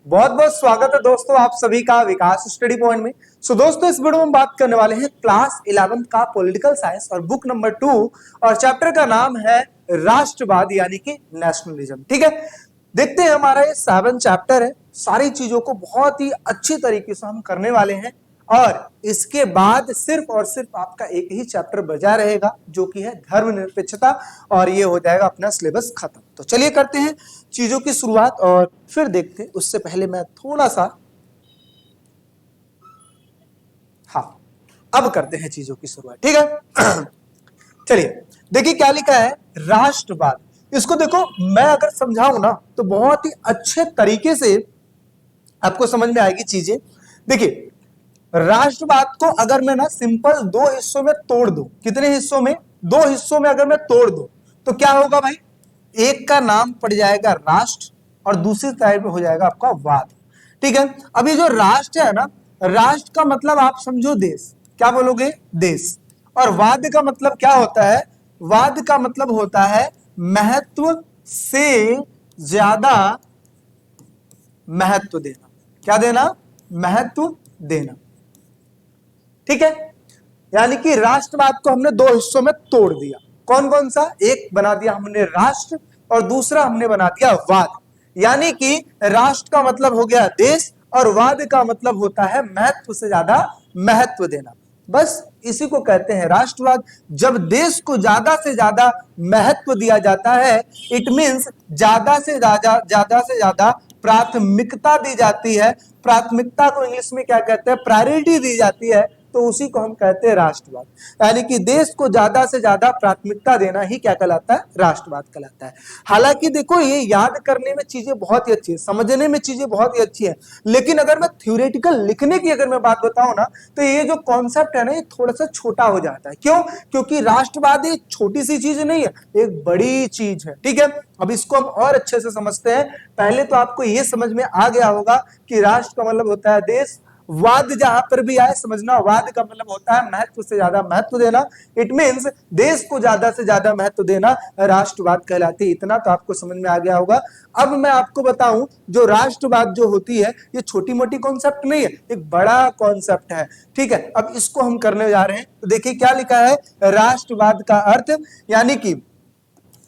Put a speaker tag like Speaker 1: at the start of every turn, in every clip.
Speaker 1: बहुत बहुत स्वागत है दोस्तों आप सभी का विकास स्टडी पॉइंट में। दोस्तों इस वीडियो में हम बात करने वाले हैं क्लास 11th का पॉलिटिकल साइंस और बुक नंबर 2 और चैप्टर का नाम है राष्ट्रवाद यानी कि नेशनलिज्म। ठीक है, देखते हैं हमारा ये 7 चैप्टर है। सारी चीजों को बहुत ही अच्छी तरीके से हम करने वाले हैं और इसके बाद सिर्फ और सिर्फ आपका एक ही चैप्टर बचा रहेगा जो कि है धर्मनिरपेक्षता और ये हो जाएगा अपना सिलेबस खत्म। तो चलिए करते हैं चीजों की शुरुआत और फिर देखते हैं। उससे पहले मैं थोड़ा सा अब करते हैं चीजों की शुरुआत। ठीक है चलिए देखिए क्या लिखा है, राष्ट्रवाद। इसको देखो मैं अगर समझाऊं ना तो बहुत ही अच्छे तरीके से आपको समझ में आएगी चीजें। देखिए राष्ट्रवाद को अगर मैं ना सिंपल 2 हिस्सों में तोड़ दूं, कितने हिस्सों में? 2 हिस्सों में अगर मैं तोड़ दूं तो क्या होगा भाई, एक का नाम पड़ जाएगा राष्ट्र और दूसरी साइड में हो जाएगा आपका वाद। ठीक है, अभी जो राष्ट्र है ना, राष्ट्र का मतलब आप समझो देश, क्या बोलोगे? देश। और वाद का मतलब क्या होता है? वाद का मतलब होता है महत्व से ज्यादा महत्व देना। क्या देना? महत्व देना। ठीक है, यानी कि राष्ट्रवाद को हमने 2 हिस्सों में तोड़ दिया। कौन कौन सा? एक बना दिया हमने राष्ट्र और दूसरा हमने बना दिया वाद। यानी कि राष्ट्र का मतलब हो गया देश और वाद का मतलब होता है महत्व से ज्यादा महत्व देना। बस इसी को कहते हैं राष्ट्रवाद। जब देश को ज्यादा से ज्यादा महत्व दिया जाता है, इट मींस ज्यादा से ज्यादा प्राथमिकता दी जाती है। प्राथमिकता को इंग्लिश में क्या कहते हैं? प्रायोरिटी दी जाती है, तो उसी को हम कहते हैं राष्ट्रवाद। यानी कि देश को ज्यादा से ज्यादा प्राथमिकता देना ही क्या कहलाता है? राष्ट्रवाद कहलाता है। हालांकि देखो ये याद करने में चीजें बहुत ही अच्छी है, समझने में चीजें बहुत ही अच्छी है, लेकिन अगर मैं थ्योरेटिकल लिखने की अगर मैं बात बताऊं ना तो ये जो कॉन्सेप्ट है ना ये थोड़ा सा छोटा हो जाता है। क्यों? क्योंकि राष्ट्रवाद एक छोटी सी चीज नहीं है, एक बड़ी चीज है। ठीक है, अब इसको हम और अच्छे से समझते हैं। पहले तो आपको ये समझ में आ गया होगा कि राष्ट्र का मतलब होता है देश। वाद जहां पर भी आए समझना, वाद का मतलब होता है महत्व से ज्यादा महत्व देना। इट मींस देश को ज्यादा से ज्यादा महत्व देना राष्ट्रवाद कहलाती है। इतना तो आपको समझ में आ गया होगा। अब मैं आपको बताऊं, जो राष्ट्रवाद जो होती है ये छोटी मोटी कॉन्सेप्ट नहीं है, एक बड़ा कॉन्सेप्ट है। ठीक है, अब इसको हम करने जा रहे हैं। तो देखिए क्या लिखा है, राष्ट्रवाद का अर्थ यानी कि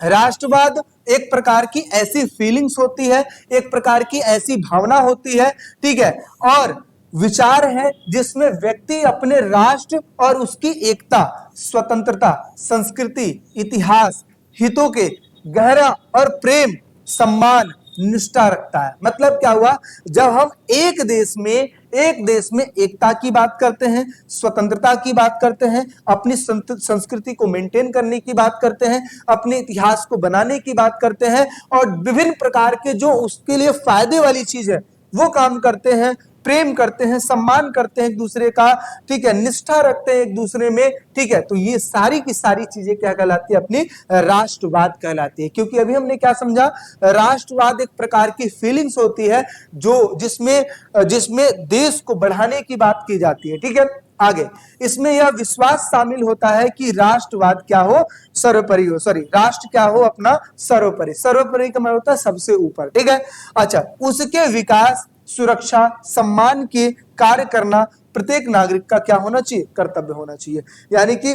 Speaker 1: राष्ट्रवाद एक प्रकार की ऐसी फीलिंग्स होती है, एक प्रकार की ऐसी भावना होती है। ठीक है, और विचार है जिसमें व्यक्ति अपने राष्ट्र और उसकी एकता, स्वतंत्रता, संस्कृति, इतिहास, हितों के गहरा और प्रेम, सम्मान, निष्ठा रखता है। मतलब क्या हुआ, जब हम एक देश में एकता की बात करते हैं, स्वतंत्रता की बात करते हैं, अपनी संस्कृति को मेंटेन करने की बात करते हैं, अपने इतिहास को बनाने की बात करते हैं और विभिन्न प्रकार के जो उसके लिए फायदे वाली चीज है वो काम करते हैं, प्रेम करते हैं, सम्मान करते हैं एक दूसरे का। ठीक है, निष्ठा रखते हैं एक दूसरे में। ठीक है, तो ये सारी की सारी चीजें क्या कहलाती है? अपनी राष्ट्रवाद कहलाती है। क्योंकि अभी हमने क्या समझा, राष्ट्रवाद एक प्रकार की फीलिंग्स होती है जो जिसमें देश को बढ़ाने की बात की जाती है। ठीक है, आगे इसमें यह विश्वास शामिल होता है कि राष्ट्रवाद क्या हो? सर्वोपरि हो। राष्ट्र क्या हो? अपना सर्वोपरि। सर्वोपरि का मतलब होता है सबसे ऊपर। ठीक है, अच्छा, उसके विकास, सुरक्षा, सम्मान के कार्य करना प्रत्येक नागरिक का क्या होना चाहिए? कर्तव्य होना चाहिए। यानी कि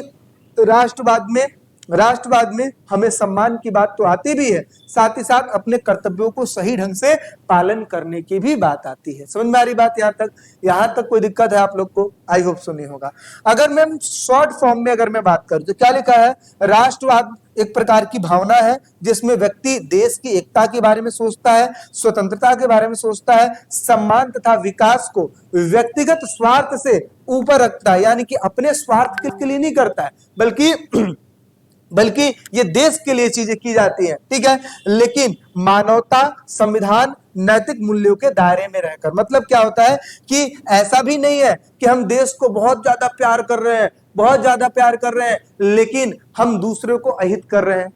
Speaker 1: राष्ट्रवाद में हमें सम्मान की बात तो आती भी है, साथ ही साथ अपने कर्तव्यों को सही ढंग से पालन करने की भी बात आती है। समझ में आ रही बात? यहां तक कोई दिक्कत है आप लोग को? आई होप सो नहीं होगा। अगर मैं शॉर्ट फॉर्म में अगर मैं बात करूं तो क्या लिखा है, राष्ट्रवाद एक प्रकार की भावना है जिसमें व्यक्ति देश की एकता के बारे में सोचता है, स्वतंत्रता के बारे में सोचता है, सम्मान तथा विकास को व्यक्तिगत स्वार्थ से ऊपर रखता है। यानी कि अपने स्वार्थ के लिए नहीं करता है, बल्कि ये देश के लिए चीजें की जाती हैं। ठीक है, लेकिन मानवता, संविधान, नैतिक मूल्यों के दायरे में रहकर। मतलब क्या होता है कि ऐसा भी नहीं है कि हम देश को बहुत ज्यादा प्यार कर रहे हैं लेकिन हम दूसरे को अहित कर रहे हैं।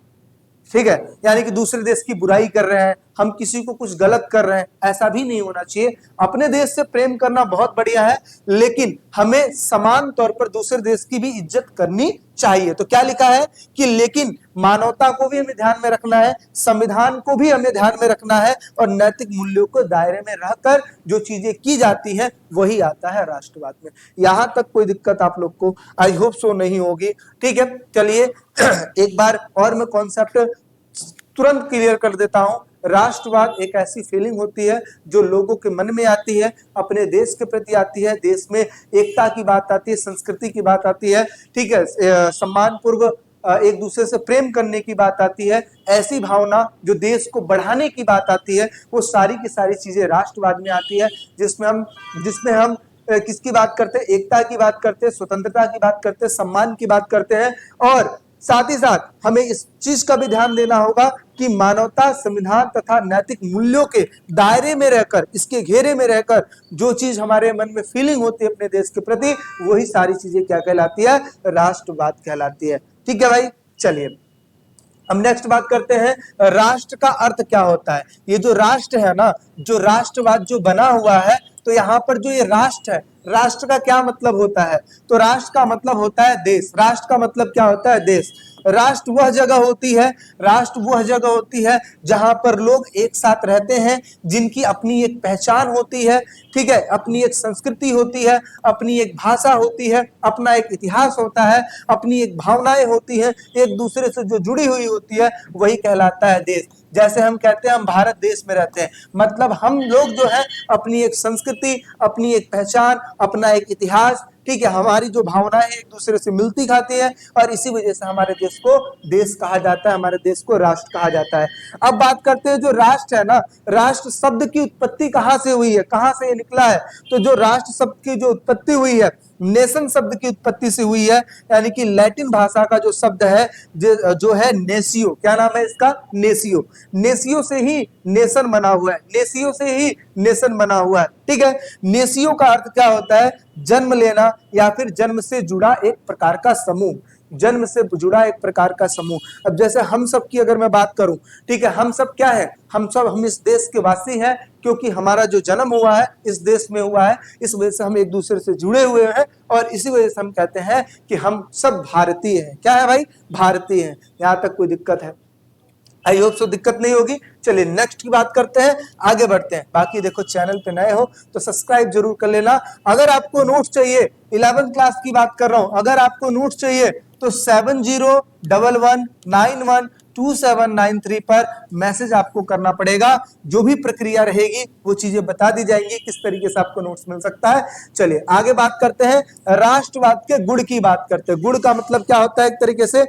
Speaker 1: ठीक है, यानी कि दूसरे देश की बुराई कर रहे हैं, हम किसी को कुछ गलत कर रहे हैं, ऐसा भी नहीं होना चाहिए। अपने देश से प्रेम करना बहुत बढ़िया है, लेकिन हमें समान तौर पर दूसरे देश की भी इज्जत करनी चाहिए। तो क्या लिखा है कि लेकिन मानवता को भी हमें ध्यान में रखना है, संविधान को भी हमें ध्यान में रखना है, और नैतिक मूल्यों को दायरे में रहकर जो चीजें की जाती हैं वही आता है राष्ट्रवाद में। यहां तक कोई दिक्कत आप लोग को आई होप सो नहीं होगी। ठीक है, चलिए एक बार और मैं कॉन्सेप्ट तुरंत क्लियर कर देता हूं। राष्ट्रवाद एक ऐसी फीलिंग होती है जो लोगों के मन में आती है, अपने देश के प्रति आती है, देश में एकता की बात आती है, संस्कृति की बात आती है, ठीक है, सम्मान पूर्व एक दूसरे से प्रेम करने की बात आती है, ऐसी भावना जो देश को बढ़ाने की बात आती है, वो सारी की सारी चीजें राष्ट्रवाद में आती है, जिसमें हम किसकी बात करते हैं, एकता की बात करते हैं, स्वतंत्रता की बात करते हैं, सम्मान की बात करते हैं। और साथ ही साथ हमें इस चीज का भी ध्यान देना होगा कि मानवता, संविधान तथा नैतिक मूल्यों के दायरे में रहकर, इसके घेरे में रहकर जो चीज हमारे मन में फीलिंग होती है अपने देश के प्रति, वही सारी चीजें क्या कहलाती है, राष्ट्रवाद कहलाती है। ठीक है भाई, चलिए हम नेक्स्ट बात करते हैं, राष्ट्र का अर्थ क्या होता है। ये जो राष्ट्र है ना, जो राष्ट्रवाद जो बना हुआ है, तो यहाँ पर जो ये राष्ट्र है, राष्ट्र का क्या मतलब होता है, तो राष्ट्र का मतलब होता है देश। राष्ट्र का मतलब क्या होता है, देश। राष्ट्र वह जगह होती है, राष्ट्र वह जगह होती है जहां पर लोग एक साथ रहते हैं, जिनकी अपनी एक पहचान होती है, ठीक है, अपनी एक संस्कृति होती है, अपनी एक भाषा होती है, अपना एक इतिहास होता है, अपनी एक भावनाएं होती हैं, एक दूसरे से जो जुड़ी हुई होती है, वही कहलाता है देश। जैसे हम कहते हैं हम भारत देश में रहते हैं, मतलब हम लोग जो है अपनी एक संस्कृति, अपनी एक पहचान, अपना एक इतिहास, ठीक है, हमारी जो भावनाएं एक दूसरे से मिलती खाती है, और इसी वजह से हमारे देश को देश कहा जाता है, हमारे देश को राष्ट्र कहा जाता है। अब बात करते हैं जो राष्ट्र है ना, राष्ट्र शब्द की उत्पत्ति कहां से हुई है, कहां से ये निकला है, तो जो राष्ट्र शब्द की जो उत्पत्ति हुई है, नेशन शब्द की उत्पत्ति से हुई है, यानी कि लैटिन भाषा का जो शब्द है जो है नेसियो, क्या नाम है इसका, नेसियो। नेसियो से ही नेशन बना हुआ है, नेसियो से ही नेशन बना हुआ है, ठीक है। नेसियो का अर्थ क्या होता है, जन्म लेना, या फिर जन्म से जुड़ा एक प्रकार का समूह, जन्म से जुड़ा एक प्रकार का समूह। अब जैसे हम सब की अगर मैं बात करूं, ठीक है, हम सब क्या है, हम इस देश के वासी हैं, क्योंकि हमारा जो जन्म हुआ है इस देश में हुआ है, इस वजह से हम एक दूसरे से जुड़े हुए हैं, और इसी वजह से हम कहते हैं कि हम सब भारतीय हैं। क्या है भाई, भारतीय हैं। यहां तक कोई दिक्कत है, आई होप सो दिक्कत नहीं होगी। चलिए नेक्स्ट की बात करते हैं, आगे बढ़ते हैं। बाकी देखो चैनल पे नए हो तो सब्सक्राइब जरूर कर लेना। अगर आपको नोट्स चाहिए, 11th क्लास की बात कर रहा हूं, अगर आपको नोट्स चाहिए तो 7011912793 पर मैसेज आपको करना पड़ेगा। जो भी प्रक्रिया रहेगी वो चीजें बता दी जाएंगी, किस तरीके से आपको नोट्स मिल सकता है। चलिए आगे बात करते हैं, राष्ट्रवाद के गुण की बात करते हैं। गुण का मतलब क्या होता है, एक तरीके से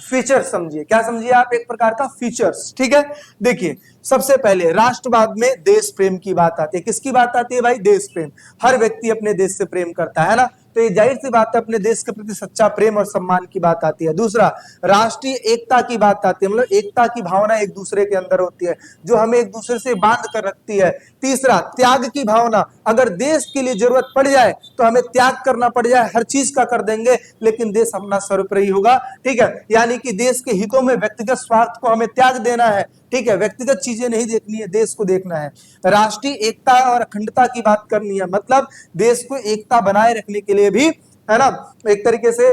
Speaker 1: फीचर्स समझिए, क्या समझिए आप, एक प्रकार का फीचर्स, ठीक है। देखिए सबसे पहले राष्ट्रवाद में देश प्रेम की बात आती है। किसकी बात आती है भाई, देश प्रेम। हर व्यक्ति अपने देश से प्रेम करता है ना, तो ये जाहिर सी बात है अपने देश के प्रति सच्चा प्रेम और सम्मान की बात आती है। दूसरा, राष्ट्रीय एकता की बात आती है, मतलब एकता की भावना एक दूसरे के अंदर होती है, जो हमें एक दूसरे से बांध कर रखती है। तीसरा, त्याग की भावना, अगर देश के लिए जरूरत पड़ जाए तो हमें त्याग करना पड़ जाए, हर चीज का कर देंगे, लेकिन देश अपना सर्वोपरि होगा, ठीक है। यानी कि देश के हितों में व्यक्तिगत स्वार्थ को हमें त्याग देना है, ठीक है, व्यक्तिगत चीजें नहीं देखनी है, देश को देखना है। राष्ट्रीय एकता और अखंडता की बात करनी है, मतलब देश को एकता बनाए रखने के लिए भी, है ना, एक तरीके से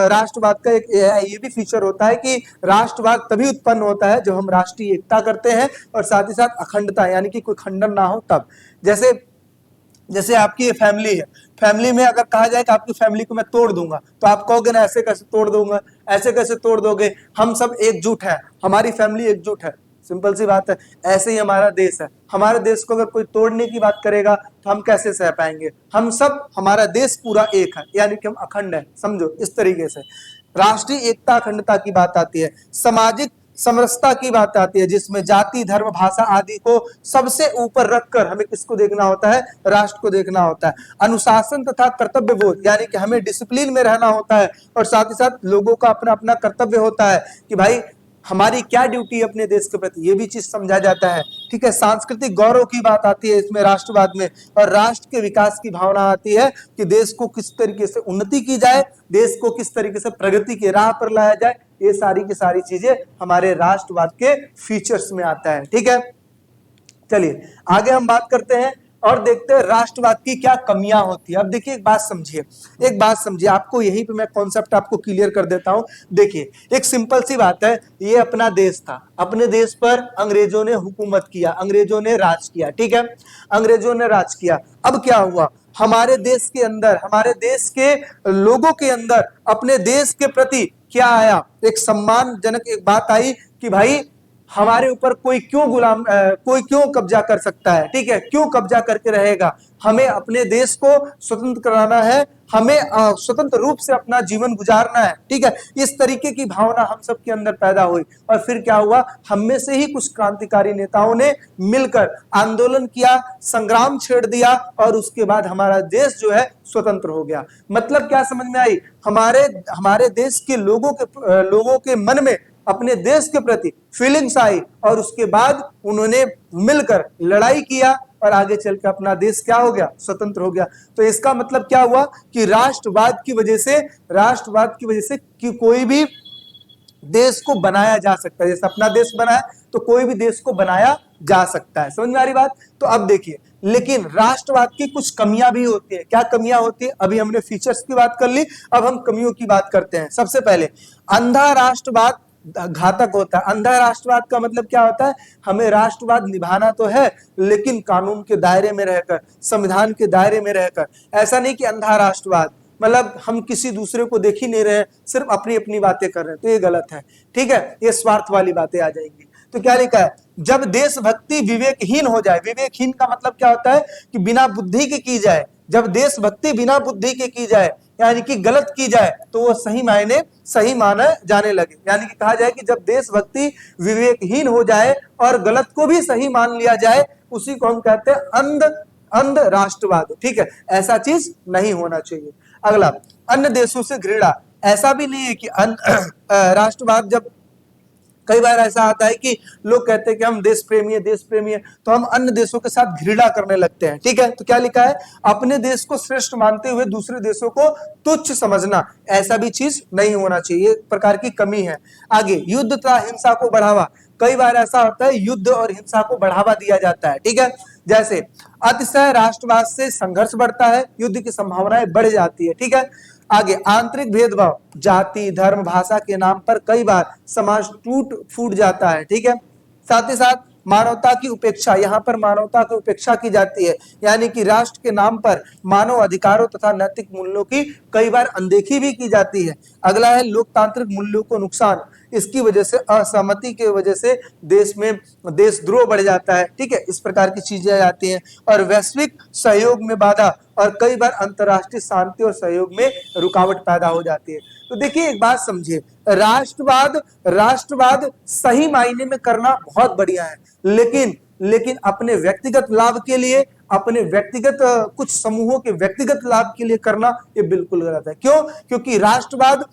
Speaker 1: राष्ट्रवाद का एक ये भी फीचर होता है कि राष्ट्रवाद तभी उत्पन्न होता है जब हम राष्ट्रीय एकता करते हैं, और साथ ही साथ अखंडता, यानी कि कोई खंडन ना हो तब। जैसे आपकी फैमिली है, फैमिली में अगर कहा जाए कि आपकी फैमिली को मैं तोड़ दूंगा, तो आप कहोगे ना ऐसे कैसे तोड़ दूंगा, ऐसे कैसे तोड़ दोगे, हम सब एकजुट हैं, हमारी फैमिली एकजुट है, सिंपल सी बात है। ऐसे ही हमारा देश है, हमारे देश को अगर कोई तोड़ने की बात करेगा तो हम कैसे सह पाएंगे, हम सब, हमारा देश पूरा एक है, यानी कि हम अखंड है, समझो इस तरीके से। राष्ट्रीय एकता अखंडता की बात आती है। सामाजिक समरसता की बात आती है, जिसमें जाति, धर्म, भाषा आदि को सबसे ऊपर रखकर हमें किसको देखना होता है, राष्ट्र को देखना होता है। अनुशासन तथा कर्तव्य बोध, यानी कि हमें डिसिप्लिन में रहना होता है, और साथ ही साथ लोगों का अपना अपना कर्तव्य होता है कि भाई हमारी क्या ड्यूटी है अपने देश के प्रति, ये भी चीज समझा जाता है, ठीक है। सांस्कृतिक गौरव की बात आती है इसमें राष्ट्रवाद में, और राष्ट्र के विकास की भावना आती है कि देश को किस तरीके से उन्नति की जाए, देश को किस तरीके से प्रगति की राह पर लाया जाए, ये सारी की सारी चीजें हमारे राष्ट्रवाद के फीचर्स में आता है। ठीक है, चलिए आगे हम बात करते हैं और देखते हैं राष्ट्रवाद की क्या कमियां होती है। अब देखिए एक बात समझिए, आपको यहीं पे मैं कॉन्सेप्ट आपको क्लियर कर देता हूं। देखिए एक सिंपल सी बात है, ये अपना देश था, अपने देश पर अंग्रेजों ने हुकूमत किया, अंग्रेजों ने राज किया। ठीक है, अंग्रेजों ने राज किया। अब क्या हुआ, हमारे देश के अंदर, हमारे देश के लोगों के अंदर अपने देश के प्रति क्या आया, एक सम्मानजनक एक बात आई कि भाई हमारे ऊपर कोई क्यों कब्जा कर सकता है। ठीक है, क्यों कब्जा करके रहेगा, हमें अपने देश को स्वतंत्र कराना है, हमें स्वतंत्र रूप से अपना जीवन गुजारना है। ठीक है, इस तरीके की भावना हम सबके अंदर पैदा हुई और फिर क्या हुआ, हम में से ही कुछ क्रांतिकारी नेताओं ने मिलकर आंदोलन किया, संग्राम छेड़ दिया और उसके बाद हमारा देश जो है स्वतंत्र हो गया। मतलब क्या समझ में आई, हमारे देश के लोगों के मन में अपने देश के प्रति फीलिंग्स आई और उसके बाद उन्होंने मिलकर लड़ाई किया और आगे चल के अपना देश क्या हो गया, स्वतंत्र हो गया। तो इसका मतलब क्या हुआ कि राष्ट्रवाद की वजह से कि कोई भी देश को बनाया जा सकता है। जैसे अपना देश बना है तो कोई भी देश को बनाया जा सकता है। समझ में आ रही बात? तो अब देखिए, लेकिन राष्ट्रवाद की कुछ कमियां भी होती है। क्या कमियां होती है? अभी हमने फीचर्स की बात कर ली, अब हम कमियों की बात करते हैं। सबसे पहले अंधा राष्ट्रवाद घातक होता है। अंधा राष्ट्रवाद का मतलब क्या होता है, हमें राष्ट्रवाद निभाना तो है लेकिन कानून के दायरे में रहकर, संविधान के दायरे में रहकर। ऐसा नहीं कि अंधा राष्ट्रवाद मतलब हम किसी दूसरे को देख ही नहीं रहे, सिर्फ अपनी अपनी बातें कर रहे हैं, तो ये गलत है। ठीक है, ये स्वार्थ वाली बातें आ जाएंगी। तो क्या लिखा है, जब देशभक्ति विवेकहीन हो जाए। विवेकहीन का मतलब क्या होता है कि बिना बुद्धि के की जाए। जब देशभक्ति बिना बुद्धि के की जाए यानी कि गलत की जाए तो वो सही माने जाने लगे। यानी कि कहा जाए कि जब देशभक्ति विवेकहीन हो जाए और गलत को भी सही मान लिया जाए, उसी को हम कहते हैं अंध राष्ट्रवाद। ठीक है, ऐसा चीज नहीं होना चाहिए। अगला, अन्य देशों से घृणा। ऐसा भी नहीं है कि राष्ट्रवाद, जब कई बार ऐसा आता है कि लोग कहते हैं कि हम देश प्रेमी है तो हम अन्य देशों के साथ घृणा करने लगते हैं। ठीक है, तो क्या लिखा है, अपने देश को श्रेष्ठ मानते हुए दूसरे देशों को तुच्छ समझना। ऐसा भी चीज नहीं होना चाहिए, एक प्रकार की कमी है। आगे, युद्ध तथा हिंसा को बढ़ावा। कई बार ऐसा होता है युद्ध और हिंसा को बढ़ावा दिया जाता है। ठीक है, जैसे अतिशय राष्ट्रवाद से संघर्ष बढ़ता है, युद्ध की संभावनाएं बढ़ जाती है। ठीक है, आगे, आंतरिक भेदभाव, जाति धर्म भाषा के नाम पर कई बार समाज टूट फूट जाता है। ठीक है, साथ ही साथ मानवता की उपेक्षा, यहाँ पर मानवता की उपेक्षा की जाती है, यानी कि राष्ट्र के नाम पर मानव अधिकारों तथा नैतिक मूल्यों की कई बार अनदेखी भी की जाती है। अगला है लोकतांत्रिक मूल्यों को नुकसान। इसकी वजह से, असहमति की वजह से देश में देशद्रोह बढ़ जाता है। ठीक है, इस प्रकार की चीजें आ जाती हैं। और वैश्विक सहयोग में बाधा और कई बार अंतर्राष्ट्रीय शांति और सहयोग में रुकावट पैदा हो जाती है। तो देखिए एक बात समझिए, राष्ट्रवाद सही मायने में करना बहुत बढ़िया है, लेकिन अपने व्यक्तिगत लाभ के लिए, अपने व्यक्तिगत कुछ समूहों के व्यक्तिगत लाभ के लिए करना ये बिल्कुल गलत है। क्यों? क्योंकि राष्ट्रवाद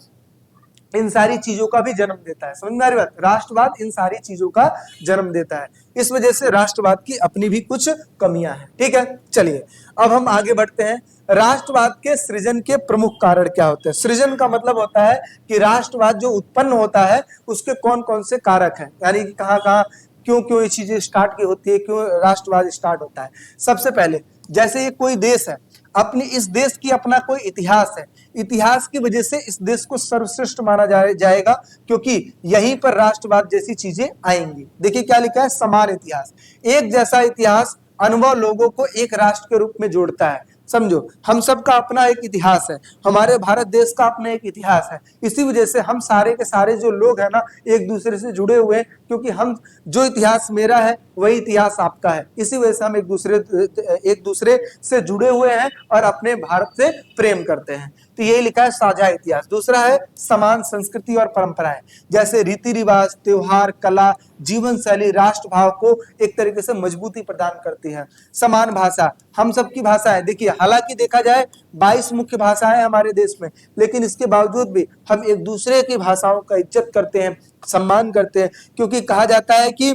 Speaker 1: इन सारी चीजों का भी जन्म देता है। समझ में आ रही बात? राष्ट्रवाद इन सारी चीजों का जन्म देता है, इस वजह से राष्ट्रवाद की अपनी भी कुछ कमियां हैं। ठीक है, चलिए अब हम आगे बढ़ते हैं। राष्ट्रवाद के सृजन के प्रमुख कारण क्या होते हैं? सृजन का मतलब होता है कि राष्ट्रवाद जो उत्पन्न होता है उसके कौन कौन से कारक हैं, यानी कि कहाँ क्यों ये चीजें स्टार्ट की होती है, क्यों राष्ट्रवाद स्टार्ट होता है। सबसे पहले, जैसे ये कोई देश है, अपनी इस देश की अपना कोई इतिहास है, इतिहास की वजह से इस देश को सर्वश्रेष्ठ माना जाएगा, क्योंकि यहीं पर राष्ट्रवाद जैसी चीजें आएंगी। देखिए क्या लिखा है, समान इतिहास, एक जैसा इतिहास अनुभव लोगों को एक राष्ट्र के रूप में जोड़ता है। समझो, हम सबका अपना एक इतिहास है, हमारे भारत देश का अपना एक इतिहास है। इसी वजह से हम सारे के सारे जो लोग हैं ना, एक दूसरे से जुड़े हुए हैं, क्योंकि हम, जो इतिहास मेरा है वही इतिहास आपका है। इसी वजह से हम एक दूसरे से जुड़े हुए हैं और अपने भारत से प्रेम करते हैं। तो यही लिखा है, साझा इतिहास। दूसरा है समान संस्कृति और परंपराएं, जैसे रीति रिवाज, त्योहार, कला, जीवन शैली राष्ट्रभाव को एक तरीके से मजबूती प्रदान करती है। समान भाषा, हम सबकी भाषा है। देखिए, हालांकि देखा जाए 22 मुख्य भाषाएं हैं हमारे देश में, लेकिन इसके बावजूद भी हम एक दूसरे की भाषाओं का इज्जत करते हैं, सम्मान करते हैं, क्योंकि कहा जाता है कि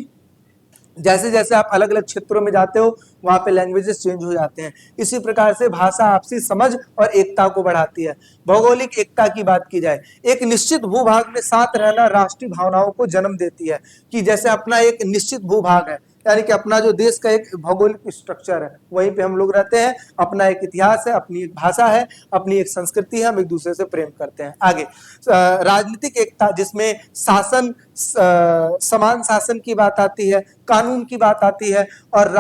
Speaker 1: जैसे जैसे आप अलग अलग क्षेत्रों में जाते हो वहां पे लैंग्वेजेस चेंज हो जाते हैं। इसी प्रकार से भाषा आपसी समझ और एकता को बढ़ाती है। भौगोलिक एकता की बात की जाए, एक निश्चित भूभाग में साथ रहना राष्ट्रीय भावनाओं को जन्म देती है। कि जैसे अपना एक निश्चित भूभाग है, यानी कि अपना जो देश का एक भौगोलिक स्ट्रक्चर है, वहीं पे हम लोग रहते हैं, अपना एक इतिहास है, अपनी एक भाषा है, अपनी एक संस्कृति है, हम एक दूसरे से प्रेम करते हैं। आगे राजनीतिक एकता, जिसमें शासन, समान शासन की बात आती है, कानून की बात आती है, और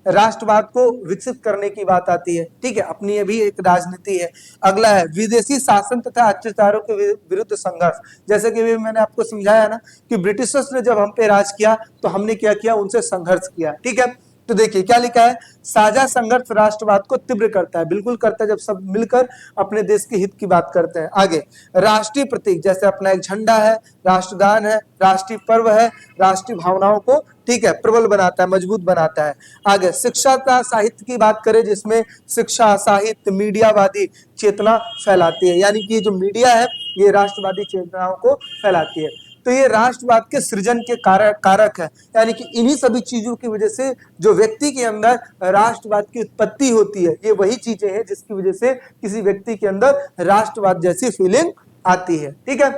Speaker 1: राष्ट्रवाद को विकसित करने की बात आती है। ठीक है, अपनी ये भी एक राजनीति है। अगला है विदेशी शासन तथा अत्याचारों के विरुद्ध संघर्ष। जैसे कि भी मैंने आपको समझाया ना कि ब्रिटिशर्स ने जब हम पे राज किया तो हमने क्या किया, उनसे संघर्ष किया। ठीक है, तो देखिए क्या लिखा है, साझा संघर्ष राष्ट्रवाद को तीव्र करता है। बिल्कुल करता है, जब सब मिलकर अपने देश के हित की बात करते हैं। आगे राष्ट्रीय प्रतीक, जैसे अपना एक झंडा है, राष्ट्रगान है, राष्ट्रीय पर्व है, राष्ट्रीय भावनाओं को, ठीक है, प्रबल बनाता है, मजबूत बनाता है। आगे शिक्षा का साहित्य की बात करें, जिसमें शिक्षा, साहित्य, मीडियावादी चेतना फैलाती है। यानी कि ये जो मीडिया है ये राष्ट्रवादी चेतनाओं को फैलाती है। तो ये राष्ट्रवाद के सृजन के कारक है। यानी कि इन्हीं सभी चीजों की वजह से जो व्यक्ति के अंदर राष्ट्रवाद की उत्पत्ति होती है, ये वही चीजें हैं जिसकी वजह से किसी व्यक्ति के अंदर राष्ट्रवाद जैसी फीलिंग आती है। ठीक है,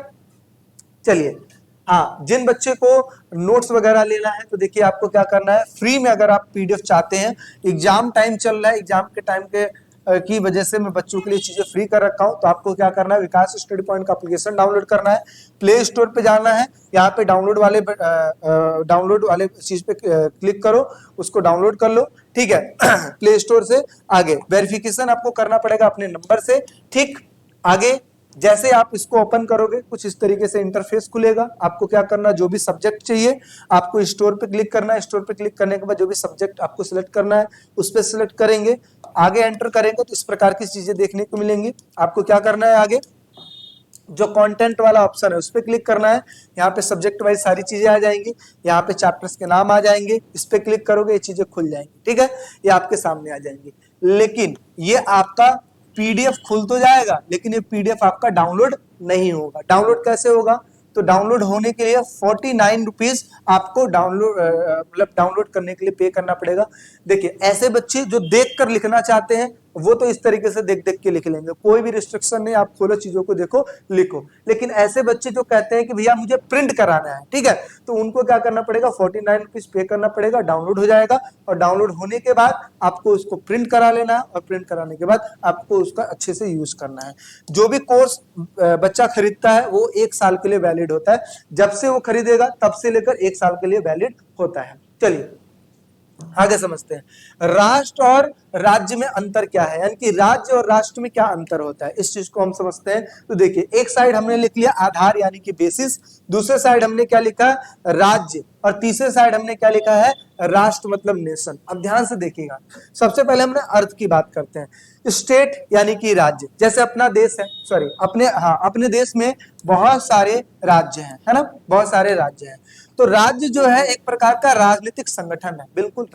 Speaker 1: चलिए, हाँ, जिन बच्चे को नोट्स वगैरह लेना है तो देखिए आपको क्या करना है, फ्री में अगर आप पीडीएफ चाहते हैं, एग्जाम टाइम चल रहा है, एग्जाम के टाइम के की वजह से मैं बच्चों के लिए चीजें फ्री कर रखा हूं, तो आपको क्या करना है, विकास स्टडी पॉइंट का एप्लीकेशन डाउनलोड करना है, प्ले स्टोर पे जाना है, यहाँ पे डाउनलोड वाले चीज पे क्लिक करो, उसको डाउनलोड कर लो। ठीक है, प्ले स्टोर से आगे वेरिफिकेशन आपको करना पड़ेगा अपने नंबर से। ठीक, आगे जैसे आप इसको ओपन करोगे कुछ इस तरीके से इंटरफेस खुलेगा। आपको क्या करना, जो भी सब्जेक्ट चाहिए आपको स्टोर पे क्लिक करना है। स्टोर पे क्लिक करने के बाद जो भी सब्जेक्ट आपको सिलेक्ट करना है उस पर सिलेक्ट करेंगे, आगे एंटर करेंगे तो इस प्रकार की चीजें देखने को मिलेंगी। आपको क्या करना है, आगे जो कंटेंट वाला ऑप्शन है उस पर क्लिक करना है। यहाँ पे सब्जेक्ट वाइज सारी चीजें आ जाएंगी, यहाँ पे चैप्टर्स के नाम आ जाएंगे, इस पे क्लिक करोगे ये चीजें खुल जाएंगी। ठीक है, ये आपके सामने आ जाएंगी। लेकिन ये आपका पीडीएफ खुल तो जाएगा, लेकिन ये पीडीएफ आपका डाउनलोड नहीं होगा। डाउनलोड कैसे होगा, तो डाउनलोड होने के लिए 49 रुपीज आपको डाउनलोड करने के लिए पे करना पड़ेगा। देखिए ऐसे बच्चे जो देख कर लिखना चाहते हैं वो तो इस तरीके से देख देख के लिख लेंगे, कोई भी रिस्ट्रिक्शन नहीं, आप खोलो चीजों को देखो लिखो। लेकिन ऐसे बच्चे जो कहते हैं कि भैया मुझे प्रिंट कराना है, ठीक है, तो उनको क्या करना पड़ेगा, 49 रुपीज पे करना पड़ेगा, डाउनलोड हो जाएगा, और डाउनलोड होने के बाद आपको उसको प्रिंट करा लेना है, और प्रिंट कराने के बाद आपको उसका अच्छे से यूज करना है। जो भी कोर्स बच्चा खरीदता है वो 1 साल के लिए वैलिड होता है, जब से वो खरीदेगा तब से लेकर 1 साल के लिए वैलिड होता है। चलिए आगे समझते हैं, राष्ट्र और राज्य में अंतर क्या है, यानी कि राज्य और राष्ट्र में क्या अंतर होता है, इस चीज को हम समझते हैं। तो देखिए एक साइड हमने लिख लिया आधार यानी कि बेसिस, दूसरे साइड हमने क्या लिखा, राज्य, और तीसरे साइड हमने क्या लिखा है, राष्ट्र मतलब नेशन। अब ध्यान से देखिएगा, सबसे पहले हमने अर्थ की बात करते हैं। स्टेट यानी कि राज्य, जैसे अपना देश है, सॉरी अपने देश में बहुत सारे राज्य हैं, है ना, बहुत सारे राज्य हैं। तो राज्य जो है एक प्रकार का राजनीतिक संगठन है। बिल्कुल,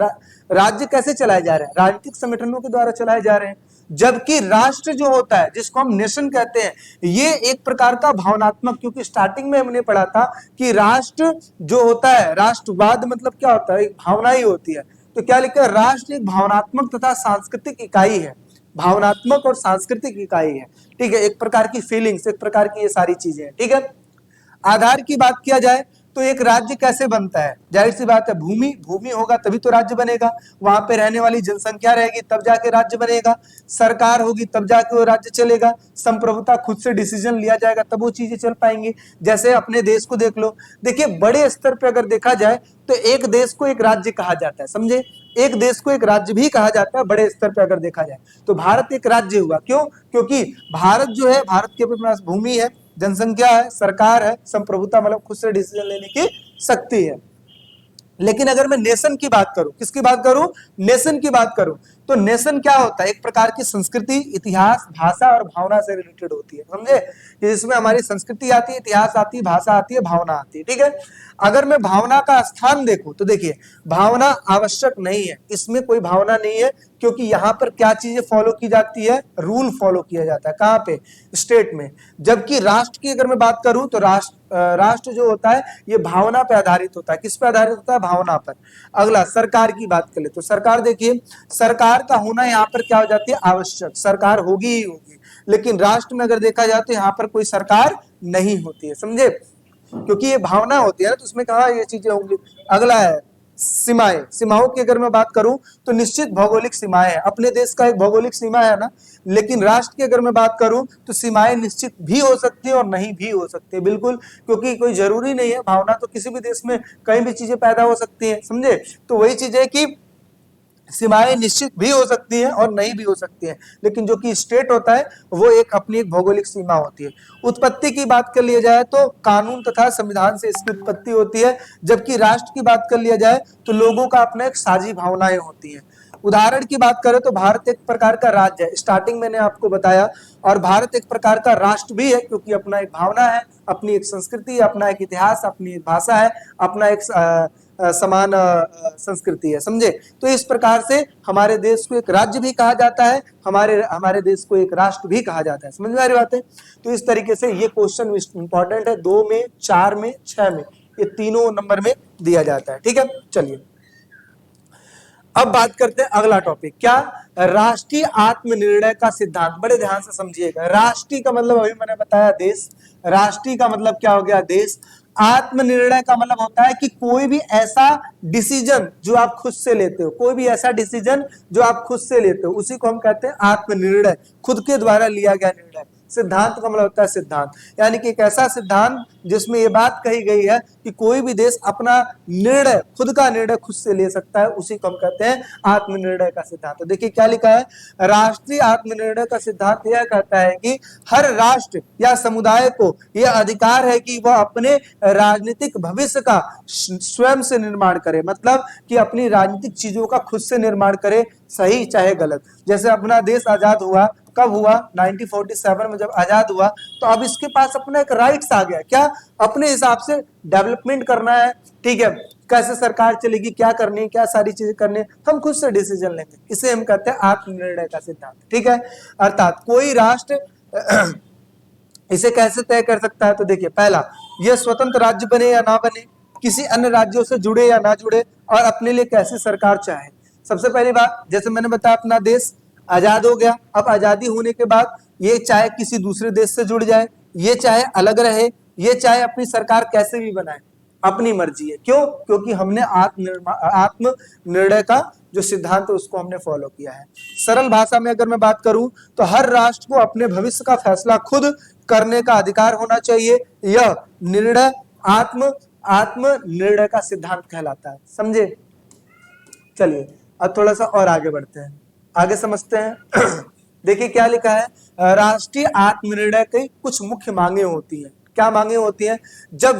Speaker 1: राज्य कैसे चलाए जा रहे हैं, राजनीतिक संगठनों के द्वारा चलाए जा रहे हैं। जबकि राष्ट्र जो होता है जिसको हम नेशन कहते हैं, ये एक प्रकार का भावनात्मक, क्योंकि स्टार्टिंग में हमने पढ़ा था कि राष्ट्र जो होता है, राष्ट्रवाद मतलब क्या होता है, एक भावना ही होती है। तो क्या लिखा है, राष्ट्र एक भावनात्मक तथा सांस्कृतिक इकाई है, भावनात्मक और सांस्कृतिक इकाई है। ठीक है, एक प्रकार की फीलिंग्स, एक प्रकार की ये सारी चीजें हैं। ठीक है, आधार की बात किया जाए तो एक राज्य कैसे बनता है, जाहिर सी बात है भूमि होगा तभी तो राज्य बनेगा, वहां पे रहने वाली जनसंख्या रहेगी तब जाके राज्य बनेगा, सरकार होगी तब जाके वो राज्य चलेगा, संप्रभुता खुद से डिसीजन लिया जाएगा तब वो चीजें चल पाएंगी। जैसे अपने देश को देख लो, देखिए बड़े स्तर पे अगर देखा जाए तो एक देश को एक राज्य कहा जाता है, समझे, एक देश को एक राज्य भी कहा जाता है बड़े स्तर पे अगर देखा जाए। तो भारत एक राज्य हुआ, क्यों, क्योंकि भारत जो है, भारत के पास भूमि है, जनसंख्या है, सरकार है, संप्रभुता मतलब खुद से डिसीजन लेने की शक्ति है। लेकिन अगर मैं नेशन की बात करूं, किसकी बात करूं, नेशन की बात करूं, तो नेशन क्या होता है, एक प्रकार की संस्कृति, इतिहास, भाषा और भावना से रिलेटेड होती है, समझे, जिसमें हमारी संस्कृति आती है, इतिहास आती है, भाषा आती है, भावना आती है। ठीक है, अगर मैं भावना का स्थान देखूं तो देखिए भावना आवश्यक नहीं है, इसमें कोई भावना नहीं है, क्योंकि यहाँ पर क्या चीजें फॉलो की जाती है, रूल फॉलो किया जाता है। कहाँ पे, स्टेट में। जबकि राष्ट्र की अगर मैं बात करूं तो राष्ट्र जो होता है ये भावना पे आधारित होता है। किस पे आधारित होता है, भावना पर। अगला सरकार की बात कर ले तो सरकार, देखिए सरकार का होना यहाँ पर क्या हो जाती है, आवश्यक, सरकार होगी ही होगी। लेकिन राष्ट्र में अगर देखा जाए तो यहाँ पर कोई सरकार नहीं होती है, समझे, क्योंकि ये भावना होती है ना, तो उसमें कहा ये चीजें होंगी। अगला है सीमाएं। सीमाओं की अगर मैं बात करूं तो निश्चित भौगोलिक सीमाएं हैं, अपने देश का एक भौगोलिक सीमा है ना। लेकिन राष्ट्र की अगर मैं बात करूं तो सीमाएं निश्चित भी हो सकती है और नहीं भी हो सकती है, बिल्कुल, क्योंकि कोई जरूरी नहीं है, भावना तो किसी भी देश में कहीं भी चीजें पैदा हो सकती है, समझे। तो वही चीज है कि सीमाएं निश्चित भी हो सकती हैं और नहीं भी हो सकती हैं, लेकिन जो कि स्टेट होता है वो एक अपनी एक भौगोलिक सीमा होती है। उत्पत्ति की बात कर लिया जाए तो कानून तथा संविधान से इसकी उत्पत्ति होती है, जबकि राष्ट्र की बात कर लिया जाए तो लोगों का अपना एक साझी भावनाएं होती हैं। उदाहरण की बात करें तो भारत एक प्रकार का राज्य है, स्टार्टिंग मैंने आपको बताया, और भारत एक प्रकार का राष्ट्र भी है, क्योंकि अपना एक भावना है, अपनी एक संस्कृति, अपना एक इतिहास, अपनी एक भाषा है, अपना एक समान संस्कृति है, समझे। तो इस प्रकार से हमारे देश को एक राज्य भी कहा जाता है, हमारे देश को एक राष्ट्र भी कहा जाता है, समझ में आ रही बात है। तो इस तरीके से ये क्वेश्चन इंपॉर्टेंट है, 2 में, 4 में, 6 में, ये तीनों नंबर में दिया जाता है, ठीक है। चलिए अब बात करते हैं अगला टॉपिक, क्या, राष्ट्रीय आत्मनिर्णय का सिद्धांत। बड़े ध्यान से समझिएगा, राष्ट्रीय का मतलब अभी मैंने बताया देश, राष्ट्रीय का मतलब क्या हो गया, देश। आत्मनिर्णय का मतलब होता है कि कोई भी ऐसा डिसीजन जो आप खुद से लेते हो, कोई भी ऐसा डिसीजन जो आप खुद से लेते हो, उसी को हम कहते हैं आत्मनिर्णय, खुद के द्वारा लिया गया निर्णय। सिद्धांत का मतलब होता है सिद्धांत, यानी कि एक ऐसा सिद्धांत जिसमें ये बात कही गई है कि कोई भी देश अपना निर्णय, खुद का निर्णय खुद से ले सकता है, उसी को हम कहते हैं आत्मनिर्णय का सिद्धांत। तो देखिए क्या लिखा है, राष्ट्रीय आत्मनिर्णय का सिद्धांत यह कहता है कि हर राष्ट्र या समुदाय को यह अधिकार है कि वह अपने राजनीतिक भविष्य का स्वयं से निर्माण करे, मतलब कि अपनी राजनीतिक चीजों का खुद से निर्माण करे, सही चाहे गलत। जैसे अपना देश आजाद हुआ, कब हुआ, 1947 में जब आजाद हुआ, तो अब इसके पास अपना एक राइट्स आ गया, क्या, अपने हिसाब से डेवलपमेंट करना है, ठीक है, कैसे सरकार चलेगी, क्या करनी है, क्या सारी चीजें करनी है, हम खुद से डिसीजन लेंगे, इसे हम कहते हैं आत्मनिर्णय का सिद्धांत, ठीक है। अर्थात कोई राष्ट्र इसे कैसे तय कर सकता है, तो देखिए पहला, यह स्वतंत्र राज्य बने या ना बने, किसी अन्य राज्यों से जुड़े या ना जुड़े, और अपने लिए कैसी सरकार चाहे। सबसे पहली बात, जैसे मैंने बताया अपना देश आजाद हो गया, अब आजादी होने के बाद ये चाहे किसी दूसरे देश से जुड़ जाए, ये चाहे अलग रहे, ये चाहे अपनी सरकार कैसे भी बनाए, अपनी मर्जी है, क्यों, क्योंकि हमने आत्मनिर्णय का जो सिद्धांत है उसको हमने फॉलो किया है। सरल भाषा में अगर मैं बात करूं तो हर राष्ट्र को अपने भविष्य का फैसला खुद करने का अधिकार होना चाहिए, यह निर्णय आत्मनिर्णय का सिद्धांत कहलाता है, समझे। चलिए अब थोड़ा सा और आगे बढ़ते हैं, आगे समझते हैं। देखिए क्या लिखा है, राष्ट्रीय आत्मनिर्णय की कुछ मुख्य मांगे होती हैं। क्या मांगे होती हैं, जब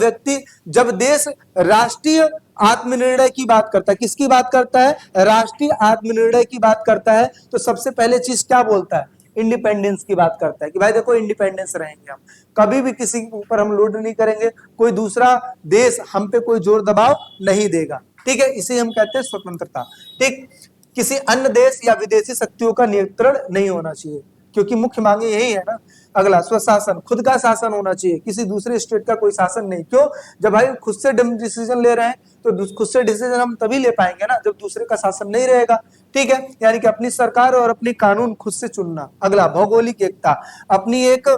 Speaker 1: देश राष्ट्रीय आत्मनिर्णय की बात करता है, किसकी बात करता है, राष्ट्रीय आत्मनिर्णय की बात करता है, तो सबसे पहले चीज क्या बोलता है, इंडिपेंडेंस की बात करता है कि भाई देखो इंडिपेंडेंस रहेंगे, हम कभी भी किसी के ऊपर हम लोड नहीं करेंगे, कोई दूसरा देश हम पे कोई जोर दबाव नहीं देगा, ठीक है, इसे हम कहते हैं स्वतंत्रता, ठीक। किसी अन्य देश या विदेशी शक्तियों का नियंत्रण नहीं होना चाहिए, क्योंकि मुख्य मांगे यही है ना। अगला, स्वशासन, खुद का शासन होना चाहिए, किसी दूसरे स्टेट का कोई शासन नहीं, क्यों, जब भाई खुद से डिसीजन ले रहे हैं तो खुद से डिसीजन हम तभी ले पाएंगे ना जब दूसरे का शासन नहीं रहेगा, ठीक है, यानी कि अपनी सरकार और अपनी कानून खुद से चुनना। अगला, भौगोलिक एकता, अपनी एक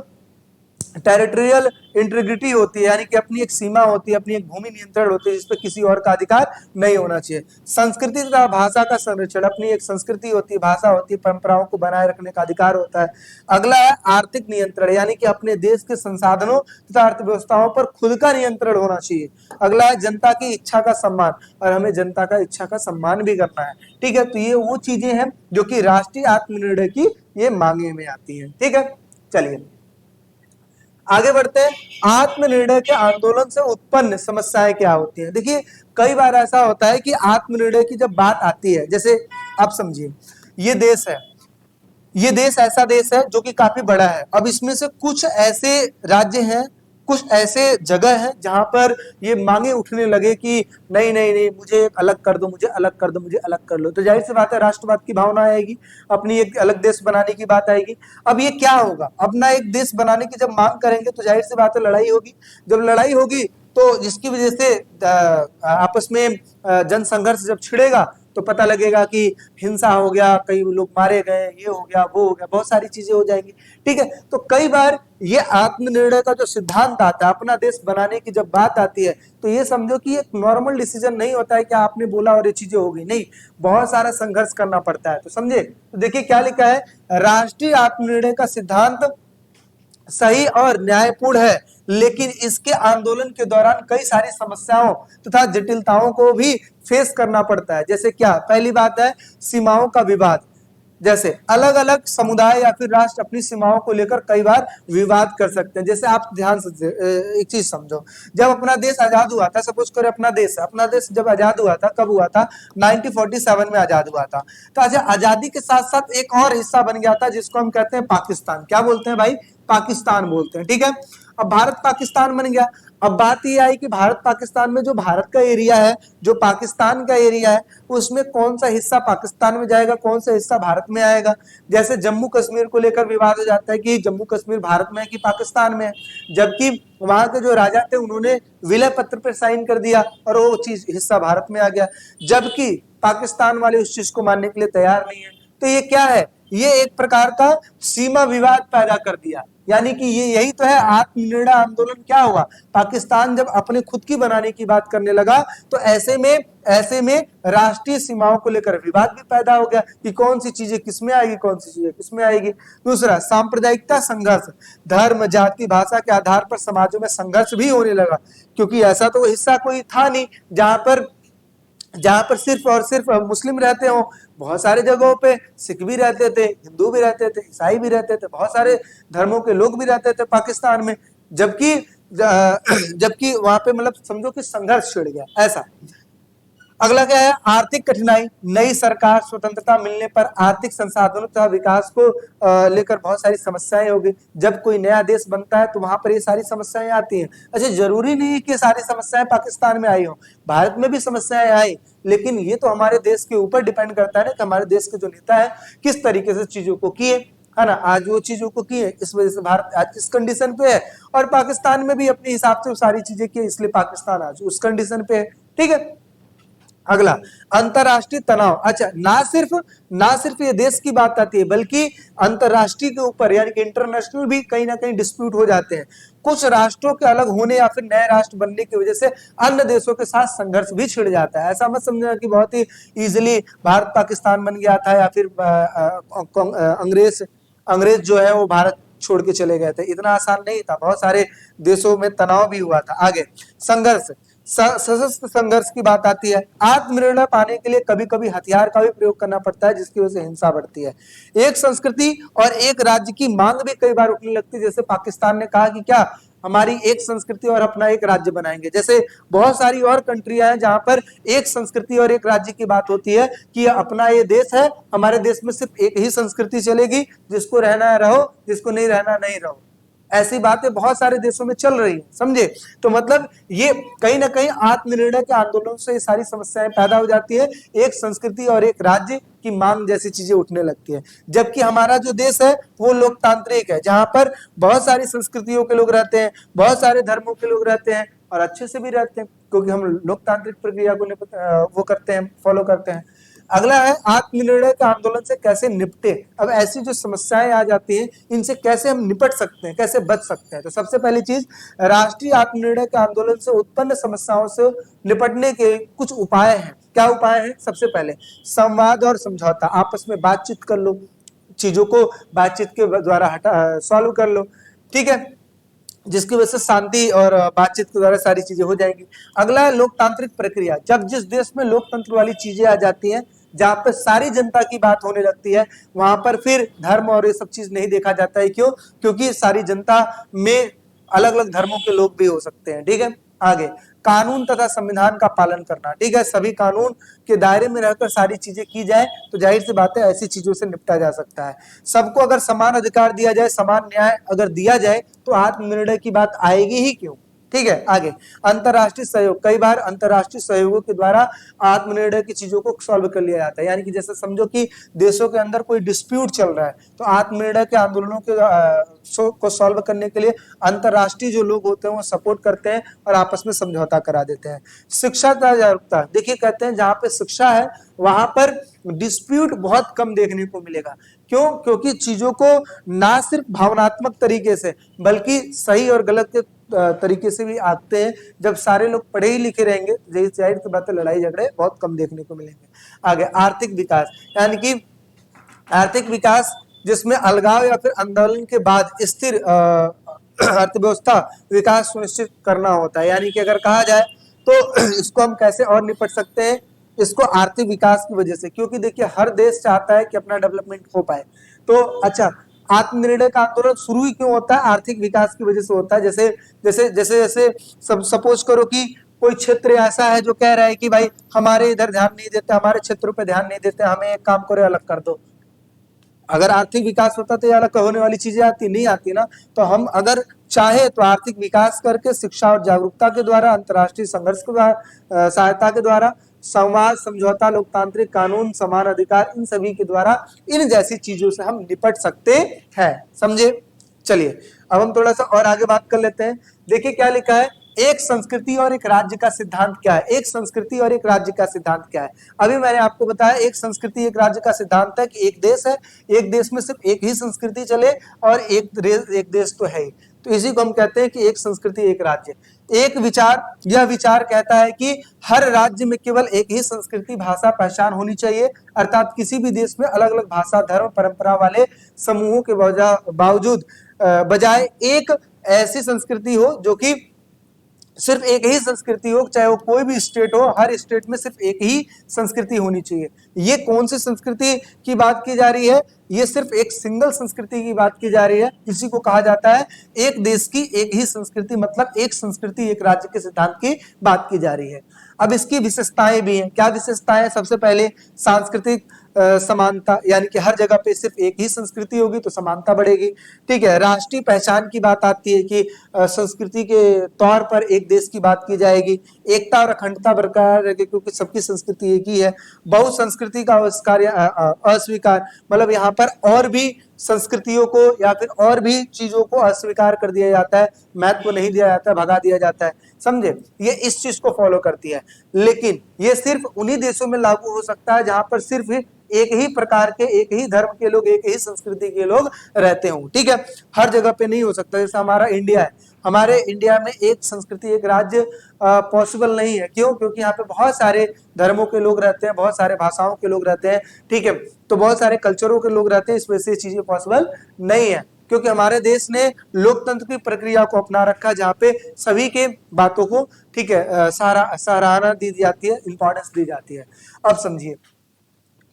Speaker 1: टेरिटोरियल इंटीग्रिटी होती है, यानी कि अपनी एक सीमा होती है, अपनी एक भूमि नियंत्रण होती है जिस पे किसी और का अधिकार नहीं होना चाहिए। संस्कृति तथा भाषा का संरक्षण, अपनी एक संस्कृति होती है, भाषा होती है, परंपराओं को बनाए रखने का अधिकार होता है। अगला है आर्थिक नियंत्रण, यानी कि अपने देश के संसाधनों तथा अर्थव्यवस्थाओं पर खुद का नियंत्रण होना चाहिए। अगला है जनता की इच्छा का सम्मान, और हमें जनता का इच्छा का सम्मान भी करना है, ठीक है। तो ये वो चीजें हैं जो कि राष्ट्रीय आत्मनिर्णय की ये मांगे में आती है, ठीक है। चलिए आगे बढ़ते हैं, आत्मनिर्णय के आंदोलन से उत्पन्न समस्याएं क्या होती हैं। देखिए कई बार ऐसा होता है कि आत्मनिर्णय की जब बात आती है, जैसे आप समझिए ये देश है, ये देश ऐसा देश है जो कि काफी बड़ा है, अब इसमें से कुछ ऐसे राज्य हैं कुछ ऐसे जगह हैं जहां पर ये मांगे उठने लगे कि नहीं नहीं नहीं, मुझे एक अलग कर दो, मुझे अलग कर दो, मुझे अलग कर लो, तो जाहिर सी बात है राष्ट्रवाद की भावना आएगी, अपनी एक अलग देश बनाने की बात आएगी। अब ये क्या होगा, अपना एक देश बनाने की जब मांग करेंगे तो जाहिर सी बात है लड़ाई होगी। जब लड़ाई होगी तो जिसकी वजह से आपस में जन संघर्ष जब छिड़ेगा तो पता लगेगा कि हिंसा हो गया, कई लोग मारे गए, ये हो गया, वो हो गया, बहुत सारी चीजें हो जाएंगी। ठीक है, तो कई बार ये आत्मनिर्णय का जो सिद्धांत आता है, अपना देश बनाने की जब बात आती है, तो ये समझो कि एक नॉर्मल डिसीजन नहीं होता है कि आपने बोला और ये चीजें हो गई, नहीं, बहुत सारा संघर्ष करना पड़ता है। तो समझे, तो देखिए क्या लिखा है, राष्ट्रीय आत्मनिर्णय का सिद्धांत सही और न्यायपूर्ण है, लेकिन इसके आंदोलन के दौरान कई सारी समस्याओं तथा जटिलताओं को भी फेस करना पड़ता है। जैसे क्या, पहली बात है सीमाओं का विवाद। जैसे अलग अलग समुदाय या फिर राष्ट्र अपनी सीमाओं को लेकर कई बार विवाद कर सकते हैं। जैसे आप ध्यान से एक चीज समझो, जब अपना देश आजाद हुआ था, सपोज करें अपना देश जब आजाद हुआ था, कब हुआ था, 1947 में आजाद हुआ था। तो आजादी के साथ साथ एक और हिस्सा बन गया था जिसको हम कहते हैं पाकिस्तान। क्या बोलते हैं भाई, पाकिस्तान बोलते हैं। ठीक है, अब भारत पाकिस्तान बन गया। अब बात ये आई कि भारत पाकिस्तान में जो भारत का एरिया है, जो पाकिस्तान का एरिया है, उसमें कौन सा हिस्सा पाकिस्तान में जाएगा, कौन सा हिस्सा भारत में आएगा। जैसे जम्मू कश्मीर को लेकर विवाद हो जाता है कि जम्मू कश्मीर भारत में है कि पाकिस्तान में है, जबकि वहां के जो राजा थे उन्होंने विलय पत्र पर साइन कर दिया और वो चीज हिस्सा भारत में आ गया, जबकि पाकिस्तान वाले उस चीज को मानने के लिए तैयार नहीं है। तो ये क्या है, ये एक प्रकार का सीमा विवाद पैदा कर दिया। यानी कि ये यही तो है आत्मनिर्णय आंदोलन। क्या हुआ, पाकिस्तान जब अपने खुद की बनाने की बात करने लगा तो ऐसे में राष्ट्रीय सीमाओं को लेकर विवाद भी पैदा हो गया कि कौन सी चीजें किसमें आएगी, कौन सी चीजें किसमें आएगी। दूसरा, सांप्रदायिकता संघर्ष, धर्म जाति भाषा के आधार पर समाजों में संघर्ष भी होने लगा, क्योंकि ऐसा तो हिस्सा कोई था नहीं जहां पर सिर्फ और सिर्फ मुस्लिम रहते हो। बहुत सारे जगहों पे सिख भी रहते थे, हिंदू भी रहते थे, ईसाई भी रहते थे, बहुत सारे धर्मों के लोग भी रहते थे पाकिस्तान में, जबकि जबकि वहां पे मतलब समझो कि संघर्ष छिड़ गया ऐसा। अगला क्या है, आर्थिक कठिनाई। नई सरकार स्वतंत्रता मिलने पर आर्थिक संसाधनों तथा विकास को लेकर बहुत सारी समस्याएं होगी। जब कोई नया देश बनता है तो वहां पर ये सारी समस्याएं आती हैं। अच्छा, जरूरी नहीं है कि सारी समस्याएं पाकिस्तान में आई हो, भारत में भी समस्याएं आई, लेकिन ये तो हमारे देश के ऊपर डिपेंड करता है ना कि हमारे देश के जो नेता है किस तरीके से चीजों को किए, है ना। आज वो चीजों को किए, इस वजह से भारत आज इस कंडीशन पे है, और पाकिस्तान में भी अपने हिसाब से सारी चीजें की, इसलिए पाकिस्तान आज उस कंडीशन पे है। ठीक है, अगला, अंतरराष्ट्रीय तनाव। अच्छा, ना सिर्फ ये देश की बात आती है, बल्कि अंतरराष्ट्रीय के ऊपर यानी कि इंटरनेशनल भी कहीं ना कहीं डिस्प्यूट हो जाते हैं। कुछ राष्ट्रों के अलग होने या फिर नए राष्ट्र बनने की वजह से अन्य देशों के साथ संघर्ष भी छिड़ जाता है। ऐसा मत समझना कि बहुत ही इजीली भारत पाकिस्तान बन गया था या फिर अंग्रेज जो है वो भारत छोड़ के चले गए थे, इतना आसान नहीं था। बहुत सारे देशों में तनाव भी हुआ था। आगे, संघर्ष, सशस्त्र संघर्ष की बात आती है। आत्मनिर्णय पाने के लिए कभी कभी हथियार का भी प्रयोग करना पड़ता है, जिसकी वजह से हिंसा बढ़ती है। एक संस्कृति और एक राज्य की मांग भी कई बार उठने लगती है। जैसे पाकिस्तान ने कहा कि क्या हमारी एक संस्कृति और अपना एक राज्य बनाएंगे। जैसे बहुत सारी और कंट्रियां हैं जहां पर एक संस्कृति और एक राज्य की बात होती है कि अपना ये देश है, हमारे देश में सिर्फ एक ही संस्कृति चलेगी, जिसको रहना है रहो, जिसको नहीं रहना नहीं रहो। ऐसी बातें बहुत सारे देशों में चल रही है, समझे। तो मतलब ये कहीं ना कहीं आत्मनिर्णय के आंदोलन से ये सारी समस्याएं पैदा हो जाती है, एक संस्कृति और एक राज्य की मांग जैसी चीजें उठने लगती है। जबकि हमारा जो देश है वो लोकतांत्रिक है, जहां पर बहुत सारी संस्कृतियों के लोग रहते हैं, बहुत सारे धर्मों के लोग रहते हैं, और अच्छे से भी रहते हैं, क्योंकि हम लोकतांत्रिक प्रक्रिया को वो करते हैं, फॉलो करते हैं। अगला है, आत्मनिर्णय के आंदोलन से कैसे निपटे। अब ऐसी जो समस्याएं आ जाती हैं, इनसे कैसे हम निपट सकते हैं, कैसे बच सकते हैं। तो सबसे पहली चीज, राष्ट्रीय आत्मनिर्णय के आंदोलन से उत्पन्न समस्याओं से निपटने के कुछ उपाय हैं। क्या उपाय हैं? सबसे पहले संवाद और समझौता, आपस में बातचीत कर लो, चीजों को बातचीत के द्वारा सॉल्व कर लो। ठीक है, जिसकी वजह से शांति और बातचीत के द्वारा सारी चीजें हो जाएंगी। अगला है लोकतांत्रिक प्रक्रिया। जब जिस देश में लोकतंत्र वाली चीजें आ जाती हैं, जहां पर सारी जनता की बात होने लगती है, वहां पर फिर धर्म और ये सब चीज नहीं देखा जाता है। क्यों? क्योंकि सारी जनता में अलग अलग धर्मों के लोग भी हो सकते हैं। ठीक है, आगे, कानून तथा संविधान का पालन करना। ठीक है, सभी कानून के दायरे में रहकर सारी चीजें की जाए तो जाहिर सी बात है ऐसी चीजों से निपटा जा सकता है। सबको अगर समान अधिकार दिया जाए, समान न्याय अगर दिया जाए तो आत्मनिर्णय की बात आएगी ही क्यों। ठीक है, आगे अंतरराष्ट्रीय सहयोग, कई बार अंतरराष्ट्रीय सहयोगों के द्वारा आत्मनिर्णय की चीजों को सॉल्व कर लिया जाता है। यानी कि जैसे समझो कि देशों के अंदर कोई डिस्प्यूट चल रहा है तो आत्मनिर्णय के आंदोलनों के को सॉल्व करने के लिए अंतरराष्ट्रीय जो लोग होते हैं वो सपोर्ट करते हैं और आपस में समझौता करा देते हैं। शिक्षा तथा जागरूकता, देखिए कहते हैं जहां पे शिक्षा है वहां पर डिस्प्यूट बहुत कम देखने को मिलेगा। क्यों? क्योंकि चीजों को ना सिर्फ भावनात्मक तरीके से बल्कि सही और गलत के तरीके से भी आते हैं। जब सारे लोग पढ़े ही लिखे रहेंगे जाहिर सी बात है लड़ाई झगड़े बहुत कम देखने को मिलेंगे। आगे आर्थिक विकास, यानी कि आर्थिक विकास जिसमें अलगाव या फिर आंदोलन के बाद स्थिर अर्थव्यवस्था विकास सुनिश्चित करना होता है। यानी कि अगर कहा जाए तो इसको हम कैसे और निपट सकते हैं, इसको आर्थिक विकास की वजह से, क्योंकि देखिए हर देश चाहता है कि अपना डेवलपमेंट हो पाए। तो अच्छा, आत्मनिर्णय का आंदोलन शुरू ही क्यों होता है? आर्थिक विकास की वजह से होता है। जैसे जैसे जैसे जैसे सब सपोज करो कि कोई क्षेत्र ऐसा है जो कह रहा है कि भाई हमारे इधर ध्यान नहीं देते, हमारे क्षेत्रों पे ध्यान नहीं देते, हमें एक काम करो अलग कर दो। अगर आर्थिक विकास होता तो ये अलग होने वाली चीजें आती नहीं आती ना। तो हम अगर चाहे तो आर्थिक विकास करके शिक्षा और जागरूकता के द्वारा, अंतर्राष्ट्रीय संघर्ष के द्वारा, सहायता के द्वारा, संवाद, समझौता, लोकतांत्रिक कानून, समान अधिकार, इन सभी के द्वारा इन जैसी चीजों से हम निपट सकते हैं। समझे? चलिए अब हम थोड़ा सा और आगे बात कर लेते हैं। देखिए क्या लिखा है, एक संस्कृति और एक राज्य का सिद्धांत क्या है। एक संस्कृति और एक राज्य का सिद्धांत क्या है? अभी मैंने आपको बताया एक संस्कृति एक राज्य का सिद्धांत है कि एक देश है, एक देश में सिर्फ एक ही संस्कृति चले और एक देश तो है ही, तो इसी को हम कहते हैं कि एक संस्कृति एक राज्य। एक विचार, यह विचार कहता है कि हर राज्य में केवल एक ही संस्कृति, भाषा, पहचान होनी चाहिए। अर्थात किसी भी देश में अलग अलग भाषा, धर्म, परंपरा वाले समूहों के बावजूद बजाय एक ऐसी संस्कृति हो जो कि सिर्फ एक ही संस्कृति हो, चाहे वो कोई भी स्टेट हो, हर स्टेट में सिर्फ एक ही संस्कृति होनी चाहिए। ये कौन सी संस्कृति की बात की जा रही है? ये सिर्फ एक सिंगल संस्कृति की बात की जा रही है। इसी को कहा जाता है एक देश की एक ही संस्कृति, मतलब एक संस्कृति एक राज्य के सिद्धांत की बात की जा रही है। अब इसकी विशेषताएं भी हैं। क्या विशेषताएं? सबसे पहले सांस्कृतिक समानता, यानी कि हर जगह पे सिर्फ एक ही संस्कृति होगी तो समानता बढ़ेगी। ठीक है, राष्ट्रीय पहचान की बात आती है कि संस्कृति के तौर पर एक देश की बात की जाएगी। एकता और अखंडता बरकरार रहेगी क्योंकि सबकी संस्कृति एक ही है। बहुसंस्कृति का अस्वीकार, मतलब यहाँ पर और भी संस्कृतियों को या फिर और भी चीजों को अस्वीकार कर दिया जाता है, महत्व नहीं दिया जाता है, भगा दिया जाता है। समझे? ये इस चीज को फॉलो करती है, लेकिन ये सिर्फ उन्हीं देशों में लागू हो सकता है जहां पर सिर्फ एक ही प्रकार के, एक ही धर्म के लोग, एक ही संस्कृति के लोग रहते हों। ठीक है, हर जगह पे नहीं हो सकता। जैसे हमारा इंडिया है, हमारे इंडिया में एक संस्कृति एक राज्य पॉसिबल नहीं है। क्यों? क्योंकि यहाँ पे बहुत सारे धर्मों के लोग रहते हैं, बहुत सारे भाषाओं के लोग रहते हैं। ठीक है, तो बहुत सारे कल्चरों के लोग रहते हैं, इस वजह से चीजें पॉसिबल नहीं है। क्योंकि हमारे देश ने लोकतंत्र की प्रक्रिया को अपना रखा जहाँ पे सभी के बातों को, ठीक है, सराहना दी जाती है, इंपॉर्टेंस दी जाती है। अब समझिए,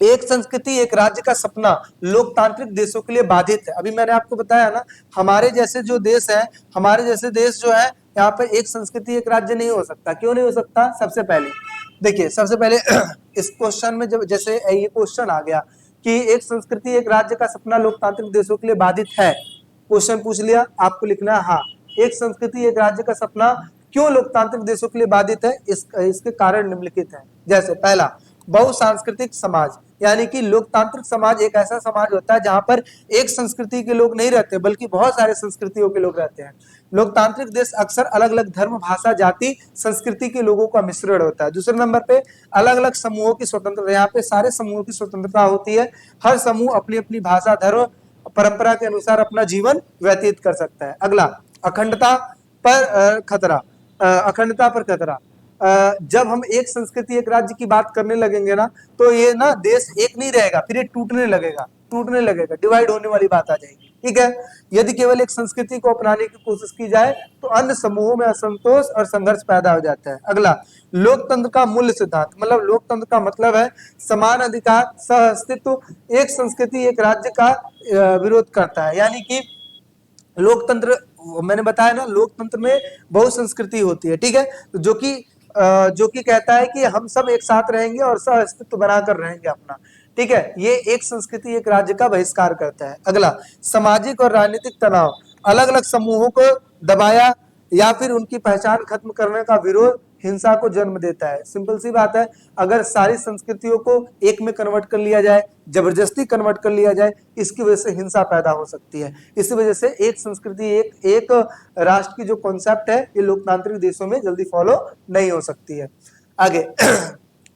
Speaker 1: एक संस्कृति एक राज्य का सपना लोकतांत्रिक देशों के लिए बाधित है। अभी मैंने आपको बताया ना, हमारे जैसे जो देश है, हमारे जैसे देश जो है, यहाँ पे एक संस्कृति एक राज्य नहीं हो सकता। क्यों नहीं हो सकता? सबसे पहले देखिए, सबसे पहले इस क्वेश्चन में जब जैसे ये क्वेश्चन आ गया कि एक संस्कृति एक राज्य का सपना लोकतांत्रिक देशों के लिए बाधित है, क्वेश्चन पूछ लिया, आपको लिखना है हाँ, एक संस्कृति एक राज्य का सपना क्यों लोकतांत्रिक देशों के लिए बाधित है? इसके कारण निम्नलिखित हैं। जैसे पहला, बहुसांस्कृतिक समाज, यानी कि लोकतांत्रिक समाज एक ऐसा समाज होता है जहां पर एक संस्कृति के लोग नहीं रहते बल्कि बहुत सारे संस्कृतियों के लोग रहते हैं। लोकतांत्रिक देश अक्सर अलग अलग धर्म, भाषा, जाति, संस्कृति के लोगों का मिश्रण होता है। दूसरे नंबर पे अलग अलग समूहों की स्वतंत्रता, यहाँ पे सारे समूहों की स्वतंत्रता होती है। हर समूह अपनी अपनी भाषा, धर्म, परंपरा के अनुसार अपना जीवन व्यतीत कर सकता है। अगला, अखंडता पर खतरा। अखंडता पर खतरा, जब हम एक संस्कृति एक राज्य की बात करने लगेंगे ना, तो ये ना देश एक नहीं रहेगा, फिर ये टूटने लगेगा, डिवाइड होने वाली बात आ जाएगी। ठीक है, यदि केवल एक संस्कृति को अपनाने की कोशिश की जाए तो अन्य समूहों में असंतोष और संघर्ष पैदा हो जाता है। अगला, लोकतंत्र का मूल्य सिद्धांत, मतलब लोकतंत्र का मतलब है समान अधिकार, सह अस्तित्व। एक संस्कृति एक राज्य का विरोध करता है, यानी कि लोकतंत्र मैंने बताया ना, लोकतंत्र में बहुत संस्कृति होती है, ठीक है, तो जो कि कहता है कि हम सब एक साथ रहेंगे और सह अस्तित्व बनाकर रहेंगे अपना, ठीक है, ये एक संस्कृति एक राज्य का बहिष्कार करता है। अगला, सामाजिक और राजनीतिक तनाव, अलग अलग समूहों को दबाया या फिर उनकी पहचान खत्म करने का विरोध हिंसा को जन्म देता है। सिंपल सी बात है, अगर सारी संस्कृतियों को एक में कन्वर्ट कर लिया जाए, जबरदस्ती कन्वर्ट कर लिया जाए, इसकी वजह से हिंसा पैदा हो सकती है। इसी वजह से एक संस्कृति एक राष्ट्र की जो कॉन्सेप्ट है, ये लोकतांत्रिक देशों में जल्दी फॉलो नहीं हो सकती है। आगे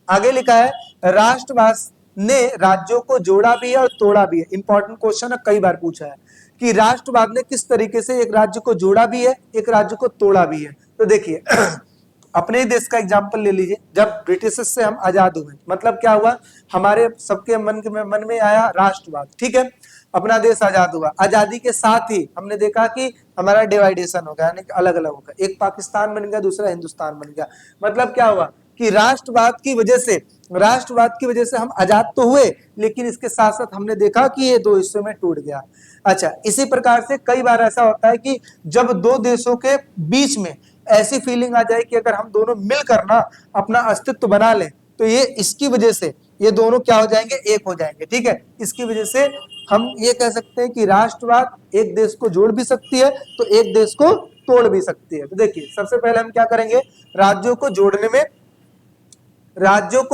Speaker 1: आगे लिखा है, राष्ट्रवाद ने राज्यों को जोड़ा भी है और तोड़ा भी है। इंपॉर्टेंट क्वेश्चन है, कई बार पूछा है कि राष्ट्रवाद ने किस तरीके से एक राज्य को जोड़ा भी है, एक राज्य को तोड़ा भी है। तो देखिए अपने देश का एग्जाम्पल ले लीजिए, जब ब्रिटिश से हम आजाद हुए, मतलब क्या हुआ, हमारे सबके मन में आया राष्ट्रवाद, ठीक है, अपना देश आजाद हुआ। आजादी के साथ ही हमने देखा कि हमारा डिवाइडेशन हो गया, यानी अलग अलग हो गया, एक पाकिस्तान बन गया, दूसरा हिंदुस्तान बन गया। मतलब क्या हुआ कि राष्ट्रवाद की वजह से हम आजाद तो हुए, लेकिन इसके साथ साथ हमने देखा कि ये दो हिस्सों में टूट गया। अच्छा, इसी प्रकार से कई बार ऐसा होता है कि जब दो देशों के बीच में ऐसी फीलिंग आ जाए कि अगर हम दोनों मिलकर ना अपना अस्तित्व बना लें, तो ये इसकी वजह से ये दोनों क्या हो जाएंगे, एक हो जाएंगे, ठीक है। इसकी वजह से हम ये कह सकते हैं कि राष्ट्रवाद एक देश को जोड़ भी सकती है, तो एक देश को तोड़ भी सकती है। तो देखिए सबसे पहले हम क्या करेंगे, राज्यों को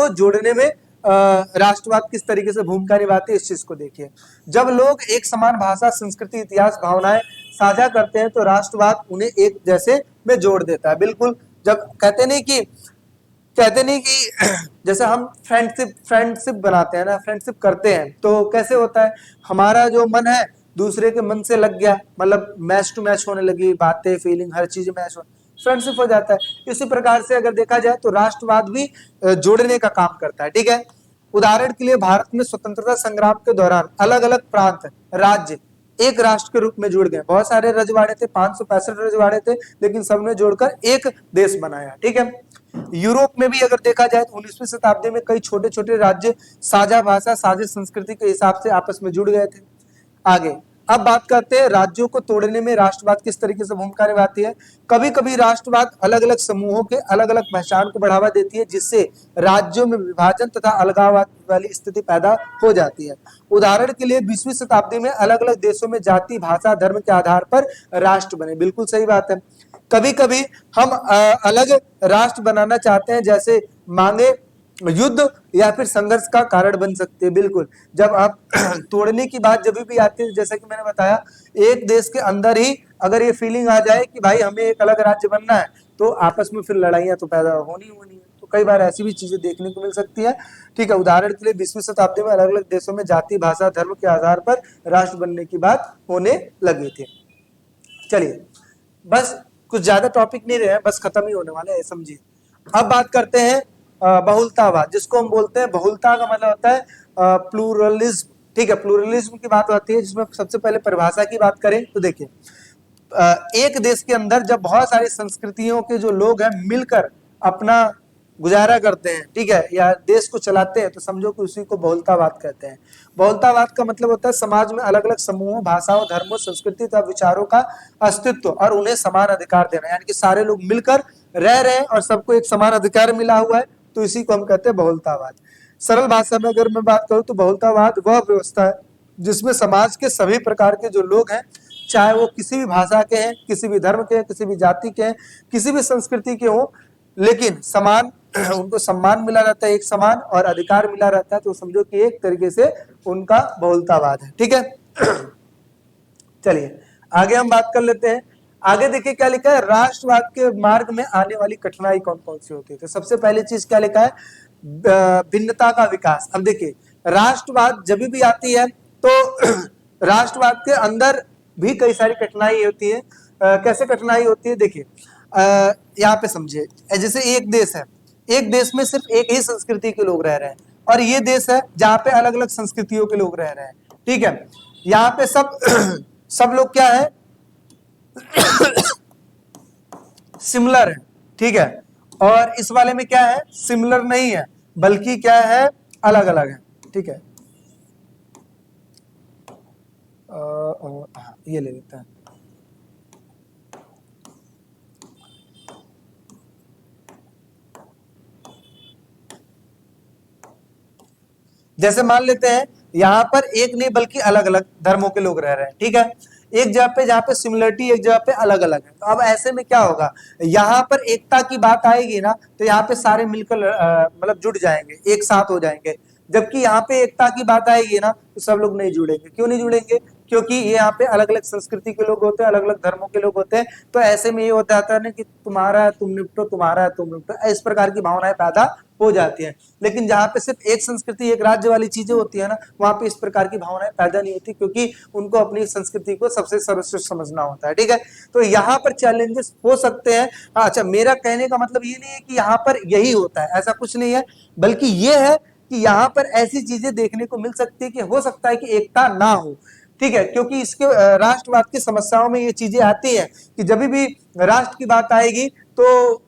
Speaker 1: जोड़ने में राष्ट्रवाद किस तरीके से भूमिका निभाती है, इस चीज को देखिए। जब लोग एक समान भाषा, संस्कृति, इतिहास, भावनाएं साझा करते हैं, तो राष्ट्रवाद उन्हें एक जैसे में जोड़ देता है। बिल्कुल, जब कहते नहीं कि जैसे हम फ्रेंडशिप बनाते हैं ना, फ्रेंडशिप करते हैं, तो कैसे होता है, हमारा जो मन है दूसरे के मन से लग गया, मतलब मैच टू मैच होने लगी, बातें, फीलिंग, हर चीज मैच हो, फ्रेंडशिप हो जाता है। इसी प्रकार से अगर देखा जाए तो राष्ट्रवाद भी जोड़ने का काम करता है, ठीक है। उदाहरण के लिए भारत में स्वतंत्रता संग्राम के दौरान अलग अलग प्रांत, राज्य एक राष्ट्र के रूप में जुड़ गए। बहुत सारे रजवाड़े थे, 565 रजवाड़े थे, लेकिन सबने जोड़कर एक देश बनाया, ठीक है। यूरोप में भी अगर देखा जाए तो 19वीं शताब्दी में कई छोटे छोटे राज्य साझा भाषा, साझा संस्कृति के हिसाब से आपस में जुड़ गए थे। आगे अब बात करते हैं राज्यों को तोड़ने में राष्ट्रवाद किस तरीके से भूमिका निभाती है। कभी कभी राष्ट्रवाद अलग अलग समूहों के अलग अलग पहचान को बढ़ावा देती है, जिससे राज्यों में विभाजन तथा अलगाववाद वाली स्थिति पैदा हो जाती है। उदाहरण के लिए 20वीं शताब्दी में अलग अलग देशों में जाति, भाषा, धर्म के आधार पर राष्ट्र बने। बिल्कुल सही बात है। कभी कभी हम अलग राष्ट्र बनाना चाहते हैं, जैसे मांगे युद्ध या फिर संघर्ष का कारण बन सकते हैं। बिल्कुल, जब आप तोड़ने की बात जब भी आती है, जैसा कि मैंने बताया, एक देश के अंदर ही अगर ये फीलिंग आ जाए कि भाई हमें एक अलग राज्य बनना है, तो आपस में फिर लड़ाइयां तो पैदा होनी है। तो कई बार ऐसी भी चीजें देखने को मिल सकती है, ठीक है। उदाहरण के लिए 20वीं शताब्दी में अलग अलग देशों में जाति, भाषा, धर्म के आधार पर राष्ट्र बनने की बात होने लगी थी। चलिए, बस कुछ ज्यादा टॉपिक नहीं रहे, बस खत्म ही होने वाले हैं, समझिए। अब बात करते हैं बहुलतावाद, जिसको हम बोलते हैं, बहुलता का मतलब होता है प्लूरलिज्म, ठीक है। प्लूरलिज्म की बात आती है, जिसमें सबसे पहले परिभाषा की बात करें तो देखिए, एक देश के अंदर जब बहुत सारी संस्कृतियों के जो लोग हैं मिलकर अपना गुजारा करते हैं, ठीक है, या देश को चलाते हैं, तो समझो कि उसी को बहुलतावाद कहते हैं। बहुलतावाद का मतलब होता है समाज में अलग अलग समूहों, भाषाओं, धर्मों, संस्कृति तथा विचारों का अस्तित्व और उन्हें समान अधिकार देना, यानी कि सारे लोग मिलकर रह रहे हैं और सबको एक समान अधिकार मिला हुआ है, तो इसी को हम कहते हैं बहुलतावाद। सरल भाषा में अगर मैं बात करूं तो बहुलतावाद वह व्यवस्था है जिसमें समाज के सभी प्रकार के जो लोग हैं, चाहे वो किसी भी भाषा के हैं, किसी भी धर्म के हैं, किसी भी जाति के हैं, किसी भी संस्कृति के हों, लेकिन समान उनको सम्मान मिला रहता है, एक समान और अधिकार मिला रहता है, तो समझो कि एक तरीके से उनका बहुलतावाद है, ठीक है। चलिए आगे हम बात कर लेते हैं। आगे देखिए क्या लिखा है, राष्ट्रवाद के मार्ग में आने वाली कठिनाई कौन कौन सी होती है। तो सबसे पहली चीज क्या लिखा है, भिन्नता का विकास। अब देखिए, राष्ट्रवाद जब भी आती है तो राष्ट्रवाद के अंदर भी कई सारी कठिनाई होती है। कैसे कठिनाई होती है, देखिए यहाँ पे समझिए, जैसे एक देश है, एक देश में सिर्फ एक ही संस्कृति के लोग रह रहे हैं, और ये देश है जहाँ पे अलग अलग संस्कृतियों के लोग रह रहे हैं, ठीक है। यहाँ पे सब लोग क्या है, सिमिलर है, ठीक है। और इस वाले में क्या है, सिमिलर नहीं है, बल्कि क्या है, अलग अलग है, ठीक है। ये ले लेते हैं, जैसे मान लेते हैं यहाँ पर एक नहीं बल्कि अलग अलग धर्मों के लोग रह रहे हैं, ठीक है, एक जगह पे जहाँ पे सिमिलरिटी, एक जगह पे अलग अलग है। तो अब ऐसे में क्या होगा, यहाँ पर एकता की बात आएगी ना, तो यहाँ पे सारे मिलकर मतलब जुड़ जाएंगे, एक साथ हो जाएंगे। जबकि यहाँ पे एकता की बात आएगी ना, तो सब लोग नहीं जुड़ेंगे। क्यों नहीं जुड़ेंगे? क्योंकि ये यहाँ पे अलग अलग संस्कृति के लोग होते हैं, अलग अलग धर्मों के लोग होते हैं। तो ऐसे में ये होता है ना कि तुम्हारा है तुम निपटो, तुम्हारा है तुम निपटो, इस प्रकार की भावनाएं पैदा हो जाती हैं। लेकिन जहाँ पे सिर्फ एक संस्कृति एक राज्य वाली चीजें होती है ना, वहां पे इस प्रकार की भावनाएं पैदा नहीं होती, क्योंकि उनको अपनी संस्कृति को सबसे सर्वश्रेष्ठ समझना होता है, ठीक है। तो यहाँ पर चैलेंजेस हो सकते हैं। अच्छा, मेरा कहने का मतलब ये नहीं है कि यहाँ पर यही होता है, ऐसा कुछ नहीं है, बल्कि ये है कि यहाँ पर ऐसी चीजें देखने को मिल सकती है कि हो सकता है कि एकता ना हो, ठीक है। क्योंकि इसके राष्ट्रवाद की समस्याओं में ये चीजें आती हैं कि जब भी राष्ट्र की बात आएगी तो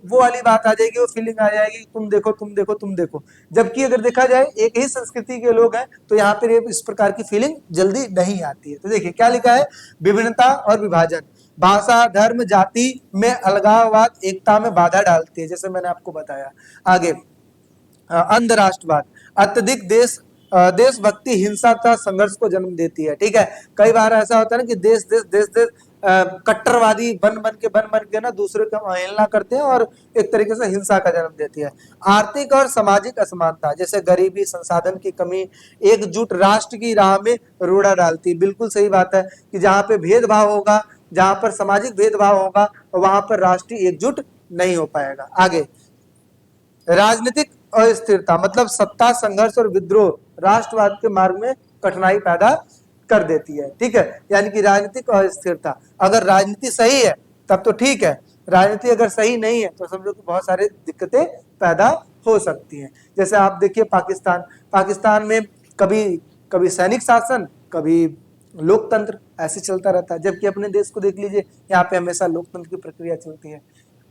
Speaker 1: वो वाली बात आ जाएगी, वो फीलिंग आ जाएगी, तुम देखो तुम देखो तुम देखो। जबकि अगर देखा जाए एक ही संस्कृति के लोग हैं तो यहाँ पर इस प्रकार की फीलिंग जल्दी नहीं आती है। तो देखिए क्या लिखा है, विभिन्नता और विभाजन भाषा धर्म जाति में अलगाववाद एकता में बाधा डालती है, जैसे मैंने आपको बताया। आगे अंध राष्ट्रवाद अत्यधिक देशभक्ति हिंसा तथा संघर्ष को जन्म देती है, ठीक है। कई बार ऐसा होता है ना कि देश देश देश देश कट्टरवादी बन बन के ना दूसरे को अवहेलना करते हैं और एक तरीके से हिंसा का जन्म देती है। आर्थिक और सामाजिक असमानता जैसे गरीबी संसाधन की कमी एकजुट राष्ट्र की राह में रोड़ा डालती है। बिल्कुल सही बात है कि जहाँ पे भेदभाव होगा, जहाँ पर सामाजिक भेदभाव होगा, वहां पर राष्ट्रीय एकजुट नहीं हो पाएगा। आगे राजनीतिक अस्थिरता मतलब सत्ता संघर्ष और विद्रोह राष्ट्रवाद के मार्ग में कठिनाई पैदा कर देती है, ठीक है। यानी कि राजनीतिक अस्थिरता, अगर राजनीति सही है तब तो ठीक है, राजनीति अगर सही नहीं है तो समझो कि बहुत सारी दिक्कतें पैदा हो सकती हैं। जैसे आप देखिए पाकिस्तान में कभी कभी सैनिक शासन, कभी लोकतंत्र, ऐसे चलता रहता है। जबकि अपने देश को देख लीजिए, यहाँ पे हमेशा लोकतंत्र की प्रक्रिया चलती है।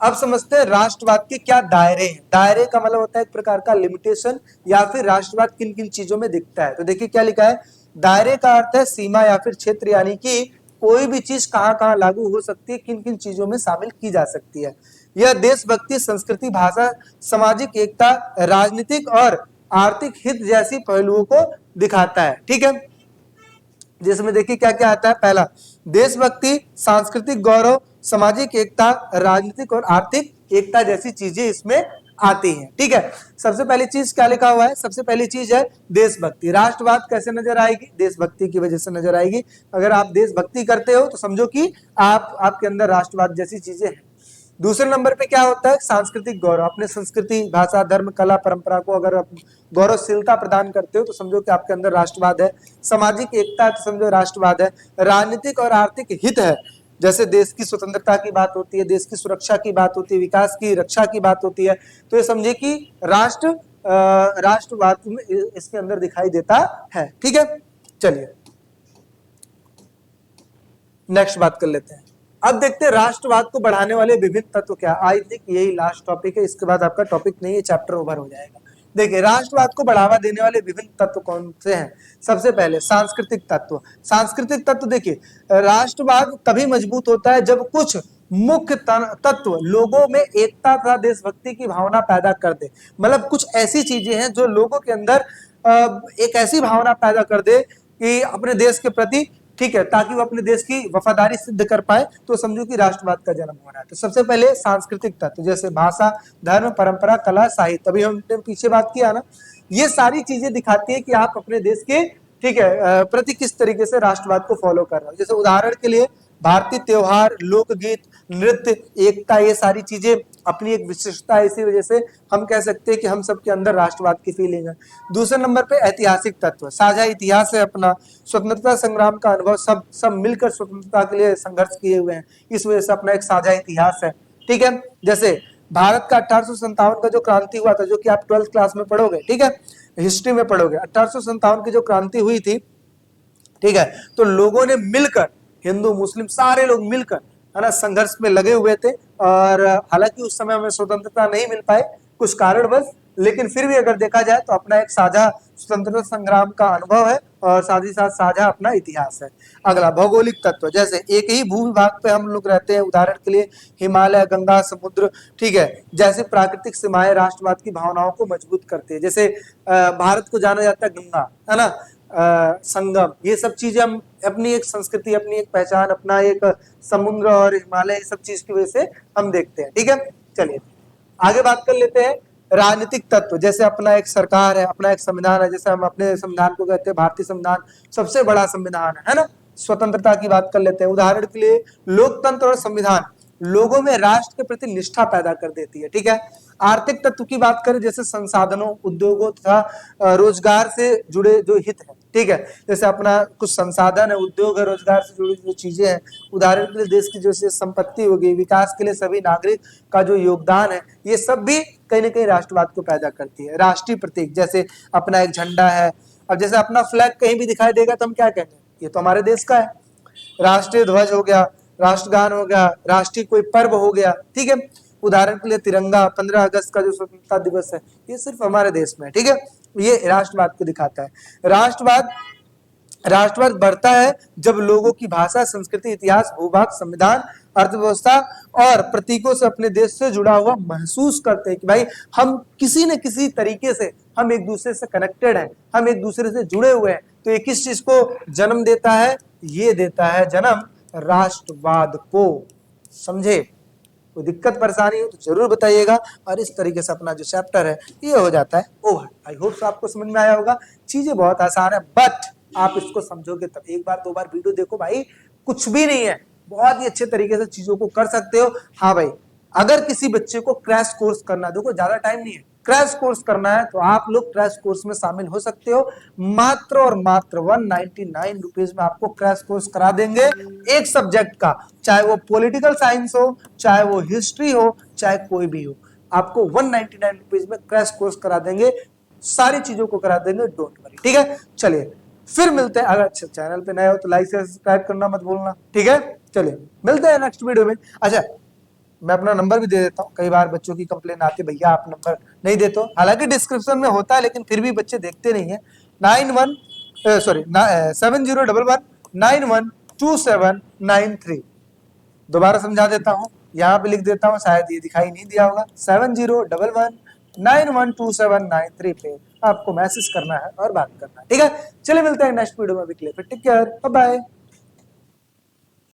Speaker 1: अब समझते हैं राष्ट्रवाद के क्या दायरे हैं। दायरे का मतलब होता है एक प्रकार का लिमिटेशन, या फिर राष्ट्रवाद किन किन चीजों में दिखता है। तो देखिए क्या लिखा है, दायरे का अर्थ है सीमा या फिर क्षेत्र, यानी कि कोई भी चीज कहाँ कहाँ लागू हो सकती है, किन किन चीजों में शामिल की जा सकती है। यह देशभक्ति संस्कृति भाषा सामाजिक एकता राजनीतिक और आर्थिक हित जैसी पहलुओं को दिखाता है, ठीक है। जिसमें देखिए क्या क्या आता है, पहला देशभक्ति सांस्कृतिक गौरव सामाजिक एकता राजनीतिक और आर्थिक एकता जैसी चीजें इसमें आती हैं, ठीक है। सबसे पहली चीज क्या लिखा हुआ है, सबसे पहली चीज है देशभक्ति। राष्ट्रवाद कैसे नजर आएगी, देशभक्ति की वजह से नजर आएगी। अगर आप देशभक्ति करते हो तो समझो कि आपके अंदर राष्ट्रवाद जैसी चीजें हैं। दूसरे नंबर पे क्या होता है, सांस्कृतिक गौरव, अपने संस्कृति भाषा धर्म कला परंपरा को अगर आप गौरवशीलता प्रदान करते हो तो समझो कि आपके अंदर राष्ट्रवाद है। सामाजिक एकता तो समझो राष्ट्रवाद है। राजनीतिक और आर्थिक हित है, जैसे देश की स्वतंत्रता की बात होती है, देश की सुरक्षा की बात होती है, विकास की रक्षा की बात होती है। तो ये समझे कि राष्ट्रवाद में इसके अंदर दिखाई देता है, ठीक है। चलिए नेक्स्ट बात कर लेते हैं। अब देखते हैं राष्ट्रवाद को बढ़ाने वाले विभिन्न तत्व क्या। आई थिंक यही लास्ट टॉपिक है, इसके बाद आपका टॉपिक नहीं है, चैप्टर ओवर हो जाएगा। देखिए राष्ट्रवाद को बढ़ावा देने वाले विभिन्न तत्व कौन से हैं। सबसे पहले सांस्कृतिक तत्व। सांस्कृतिक तत्व देखिए, राष्ट्रवाद तभी मजबूत होता है जब कुछ मुख्य तत्व लोगों में एकता तथा देशभक्ति की भावना पैदा कर दे। मतलब कुछ ऐसी चीजें हैं जो लोगों के अंदर एक ऐसी भावना पैदा कर दे कि अपने देश के प्रति, ठीक है, ताकि वो अपने देश की वफादारी सिद्ध कर पाए। तो समझो कि राष्ट्रवाद का जन्म हो रहा है। तो सबसे पहले सांस्कृतिक तत्व जैसे भाषा धर्म परंपरा कला साहित्य, अभी हमने पीछे बात किया ना, ये सारी चीजें दिखाती है कि आप अपने देश के, ठीक है, प्रति किस तरीके से राष्ट्रवाद को फॉलो कर रहे हो। जैसे उदाहरण के लिए भारतीय त्योहार लोकगीत नृत्य एकता, ये सारी चीजें अपनी एक विशिष्टता है, इसी वजह से हम कह सकते हैं कि हम सबके अंदर राष्ट्रवाद की फीलिंग है। दूसरे नंबर पे ऐतिहासिक तत्व, साझा इतिहास है अपना, स्वतंत्रता संग्राम का अनुभव, सब मिलकर स्वतंत्रता के लिए संघर्ष किए हुए हैं, इस वजह से अपना एक साझा इतिहास है, ठीक है। जैसे भारत का 1857 का जो क्रांति हुआ था, जो कि आप 12th क्लास में पढ़ोगे, ठीक है, हिस्ट्री में पढ़ोगे, 1857 की जो क्रांति हुई थी, ठीक है, तो लोगों ने मिलकर, हिंदू मुस्लिम सारे लोग मिलकर, है ना, संघर्ष में लगे हुए थे। और हालांकि उस समय हमें स्वतंत्रता नहीं मिल पाए कुछ कारणवश, लेकिन फिर भी अगर देखा जाए तो अपना एक साझा स्वतंत्रता संग्राम का अनुभव है और साथ ही साथ साझा अपना इतिहास है। अगला भौगोलिक तत्व, जैसे एक ही भूविभाग पे हम लोग रहते हैं, उदाहरण के लिए हिमालय, गंगा, समुद्र, ठीक है। जैसे प्राकृतिक सीमाएं राष्ट्रवाद की भावनाओं को मजबूत करती है, जैसे भारत को जाना जाता है गंगा, है ना, संगम, ये सब चीजें हम अपनी एक संस्कृति, अपनी एक पहचान, अपना एक समुद्र और हिमालय, सब चीज की वजह से हम देखते हैं, ठीक है। चलिए आगे बात कर लेते हैं राजनीतिक तत्व, जैसे अपना एक सरकार है, अपना एक संविधान है, जैसे हम अपने संविधान को कहते हैं भारतीय संविधान, सबसे बड़ा संविधान है ना। स्वतंत्रता की बात कर लेते हैं, उदाहरण के लिए लोकतंत्र और संविधान लोगों में राष्ट्र के प्रति निष्ठा पैदा कर देती है, ठीक है। आर्थिक तत्व की बात करें, जैसे संसाधनों, उद्योगों तथा रोजगार से जुड़े जो हित है, ठीक है। जैसे अपना कुछ संसाधन है, उद्योग है, रोजगार से जुड़ी जो चीजें हैं, उदाहरण के लिए देश की जो संपत्ति होगी, विकास के लिए सभी नागरिक का जो योगदान है, ये सब भी कहीं ना कहीं राष्ट्रवाद को पैदा करती है। राष्ट्रीय प्रतीक, जैसे अपना एक झंडा है, अब जैसे अपना फ्लैग कहीं भी दिखाई देगा तो हम क्या कहेंगे, ये तो हमारे देश का है। राष्ट्रीय ध्वज हो गया, राष्ट्रगान हो गया, राष्ट्रीय कोई पर्व हो गया, ठीक है। उदाहरण के लिए तिरंगा, 15 अगस्त का जो स्वतंत्रता दिवस है, ये सिर्फ हमारे देश में है, ठीक है। ये राष्ट्रवाद को दिखाता है। राष्ट्रवाद बढ़ता है जब लोगों की भाषा, संस्कृति, इतिहास, भूभाग, संविधान, अर्थव्यवस्था और प्रतीकों से अपने देश से जुड़ा हुआ महसूस करते हैं कि भाई हम किसी न किसी तरीके से हम एक दूसरे से कनेक्टेड हैं, हम एक दूसरे से जुड़े हुए हैं। तो ये किस चीज को जन्म देता है, ये देता है जन्म राष्ट्रवाद को। समझे? कोई दिक्कत परेशानी हो तो जरूर बताइएगा, और इस तरीके से अपना जो चैप्टर है ये हो जाता है ओवर। आई होप आपको समझ में आया होगा। चीजें बहुत आसान है, बट आप इसको समझोगे तब। एक बार दो बार वीडियो देखो भाई, कुछ भी नहीं है, बहुत ही अच्छे तरीके से चीजों को कर सकते हो। हाँ भाई, अगर किसी बच्चे को क्रैश कोर्स करना, देखो ज्यादा टाइम नहीं है, क्रैश कोर्स करना है तो आप लोग क्रैश कोर्स में शामिल हो सकते हो। मात्र और मात्र 199 रुपीज में आपको क्रैश कोर्स करा देंगे एक सब्जेक्ट का, चाहे वो पॉलिटिकल साइंस हो, चाहे वो हिस्ट्री हो, चाहे कोई भी हो। आपको 199 रुपीज में क्रैश कोर्स करा देंगे, सारी चीजों को करा देंगे, डोंट वरी, ठीक है। चलिए फिर मिलते हैं। अगर चैनल पे नए हो तो लाइक से सब्सक्राइब करना मत भूलना, ठीक है। चलिए मिलते हैं नेक्स्ट वीडियो में। अच्छा, मैं अपना नंबर भी दे देता हूँ, कई बार बच्चों की कंप्लेन आती है भैया आप नंबर नहीं देते हो, हालांकि डिस्क्रिप्शन में होता है लेकिन फिर भी बच्चे देखते नहीं है। 7011912793। दोबारा समझा देता हूँ, यहाँ पे लिख देता हूँ, शायद ये दिखाई नहीं दिया होगा। 7011912793 पे आपको मैसेज करना है और बात करना है, ठीक है। चलिए मिलते हैं नेक्स्ट वीडियो में, टेक केयर, बाय बाय।